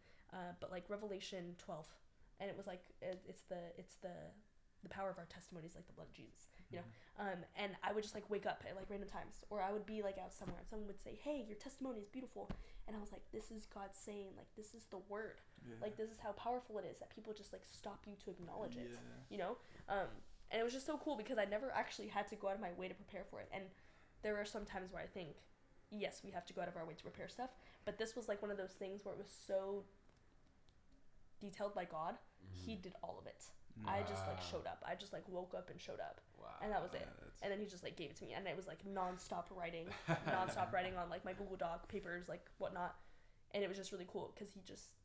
but like Revelation 12, and it was like, it's the power of our testimonies, like the blood of Jesus. you know. And I would just like wake up at like random times, or I would be like out somewhere and someone would say, hey, your testimony is beautiful, and I was like, this is God saying, like, this is the word, like, this is how powerful it is, that people just like stop you to acknowledge it, you know. And it was just so cool because I never actually had to go out of my way to prepare for it. And there are some times where I think, yes, we have to go out of our way to prepare stuff, but this was like one of those things where it was so detailed by God. He did all of it. I just like showed up. I just like woke up and showed up. Wow. And that was it. And then he just like gave it to me, and it was like nonstop writing on like my Google Doc papers, like whatnot. And it was just really cool because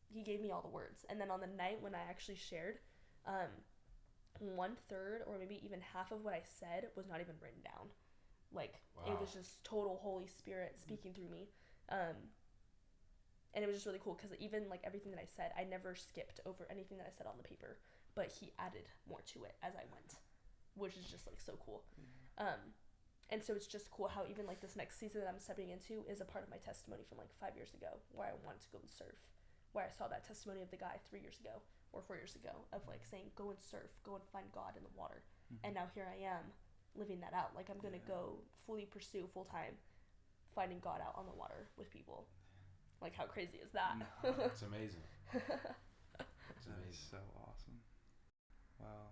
he gave me all the words. And then on the night when I actually shared, 1/3 or maybe even half of what I said was not even written down. Like, it was just total Holy Spirit speaking through me. And it was just really cool because even like everything that I said, I never skipped over anything that I said on the paper, but he added more to it as I went, which is just like so cool. And so it's just cool how even like this next season that I'm stepping into is a part of my testimony from like 5 years ago, where I wanted to go and surf, where I saw that testimony of the guy 3 years ago or 4 years ago of like saying, go and surf, go and find God in the water. And now here I am living that out. Like, I'm going to go fully pursue full time finding God out on the water with people. Like, how crazy is that? It's amazing. It's amazing. That is so awesome. Wow.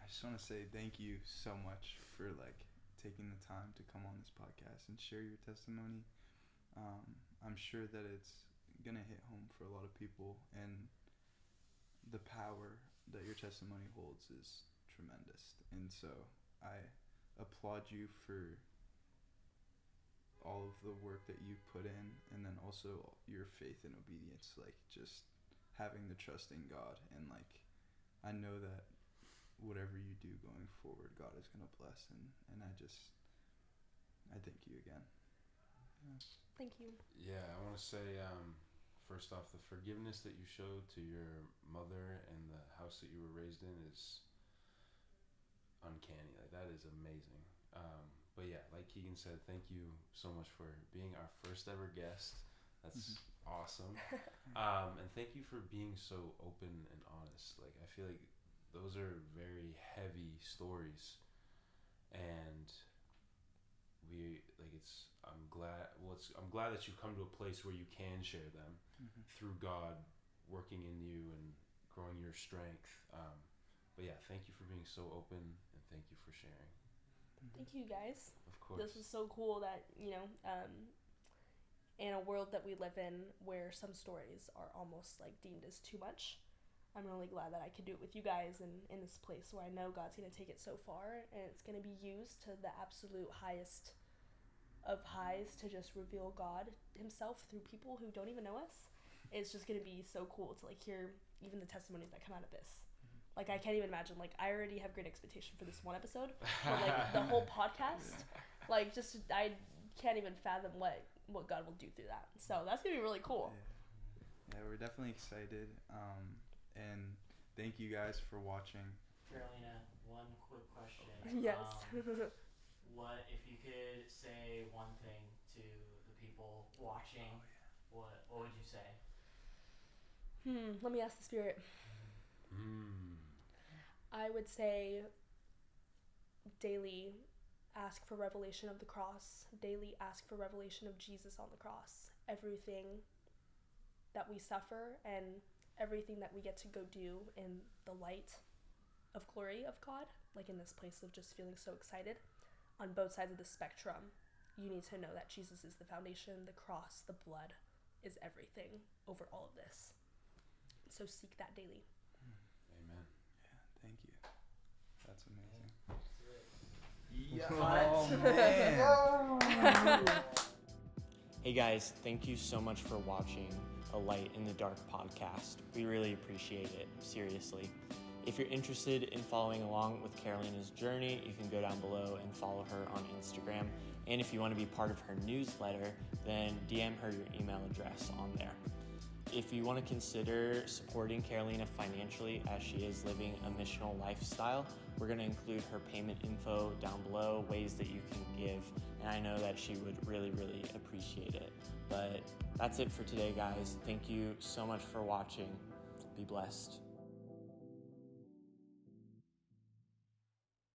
I just want to say thank you so much for like taking the time to come on this podcast and share your testimony. I'm sure that it's gonna hit home for a lot of people, and the power that your testimony holds is tremendous. And so I applaud you for all of the work that you put in, and then also your faith and obedience, like just having the trust in God. And like, I know that whatever you do going forward, God is going to bless, and I thank you again. Thank you. Yeah, I want to say, first off, the forgiveness that you showed to your mother and the house that you were raised in is uncanny. Like, that is amazing. But yeah, like Keegan said, thank you so much for being our first ever guest. That's awesome. And thank you for being so open and honest. Like, I feel like those are very heavy stories, and I'm glad that you've come to a place where you can share them through God working in you and growing your strength. But yeah, thank you for being so open, and thank you for sharing. Thank you, guys. Of course. This is so cool that, you know, in a world that we live in where some stories are almost like deemed as too much, I'm really glad that I can do it with you guys, and in this place where I know God's going to take it so far, and it's going to be used to the absolute highest of highs to just reveal God himself through people who don't even know us. It's just going to be so cool to like hear even the testimonies that come out of this. Like, I can't even imagine. Like, I already have great expectation for this one episode, but like the whole podcast, like, just I can't even fathom what God will do through that. So that's gonna be really cool. Yeah, we're definitely excited. And thank you guys for watching. Carolina, one quick question. Yes. What if you could say one thing to the people watching? What would you say? Let me ask the Spirit. I would say daily ask for revelation of the cross. Daily ask for revelation of Jesus on the cross. Everything that we suffer and everything that we get to go do in the light of glory of God, like in this place of just feeling so excited, on both sides of the spectrum, you need to know that Jesus is the foundation, the cross, the blood is everything over all of this. So seek that daily. Amen. Yeah, thank you. That's amazing. Yeah. Oh, man. Hey guys, thank you so much for watching a Light in the Dark podcast. We really appreciate it, seriously. If you're interested in following along with Carolina's journey, you can go down below and follow her on Instagram. And if you want to be part of her newsletter, then DM her your email address on there. If you want to consider supporting Carolina financially as she is living a missional lifestyle, we're going to include her payment info down below, ways that you can give, and I know that she would really, really appreciate it. But that's it for today, guys. Thank you so much for watching. Be blessed.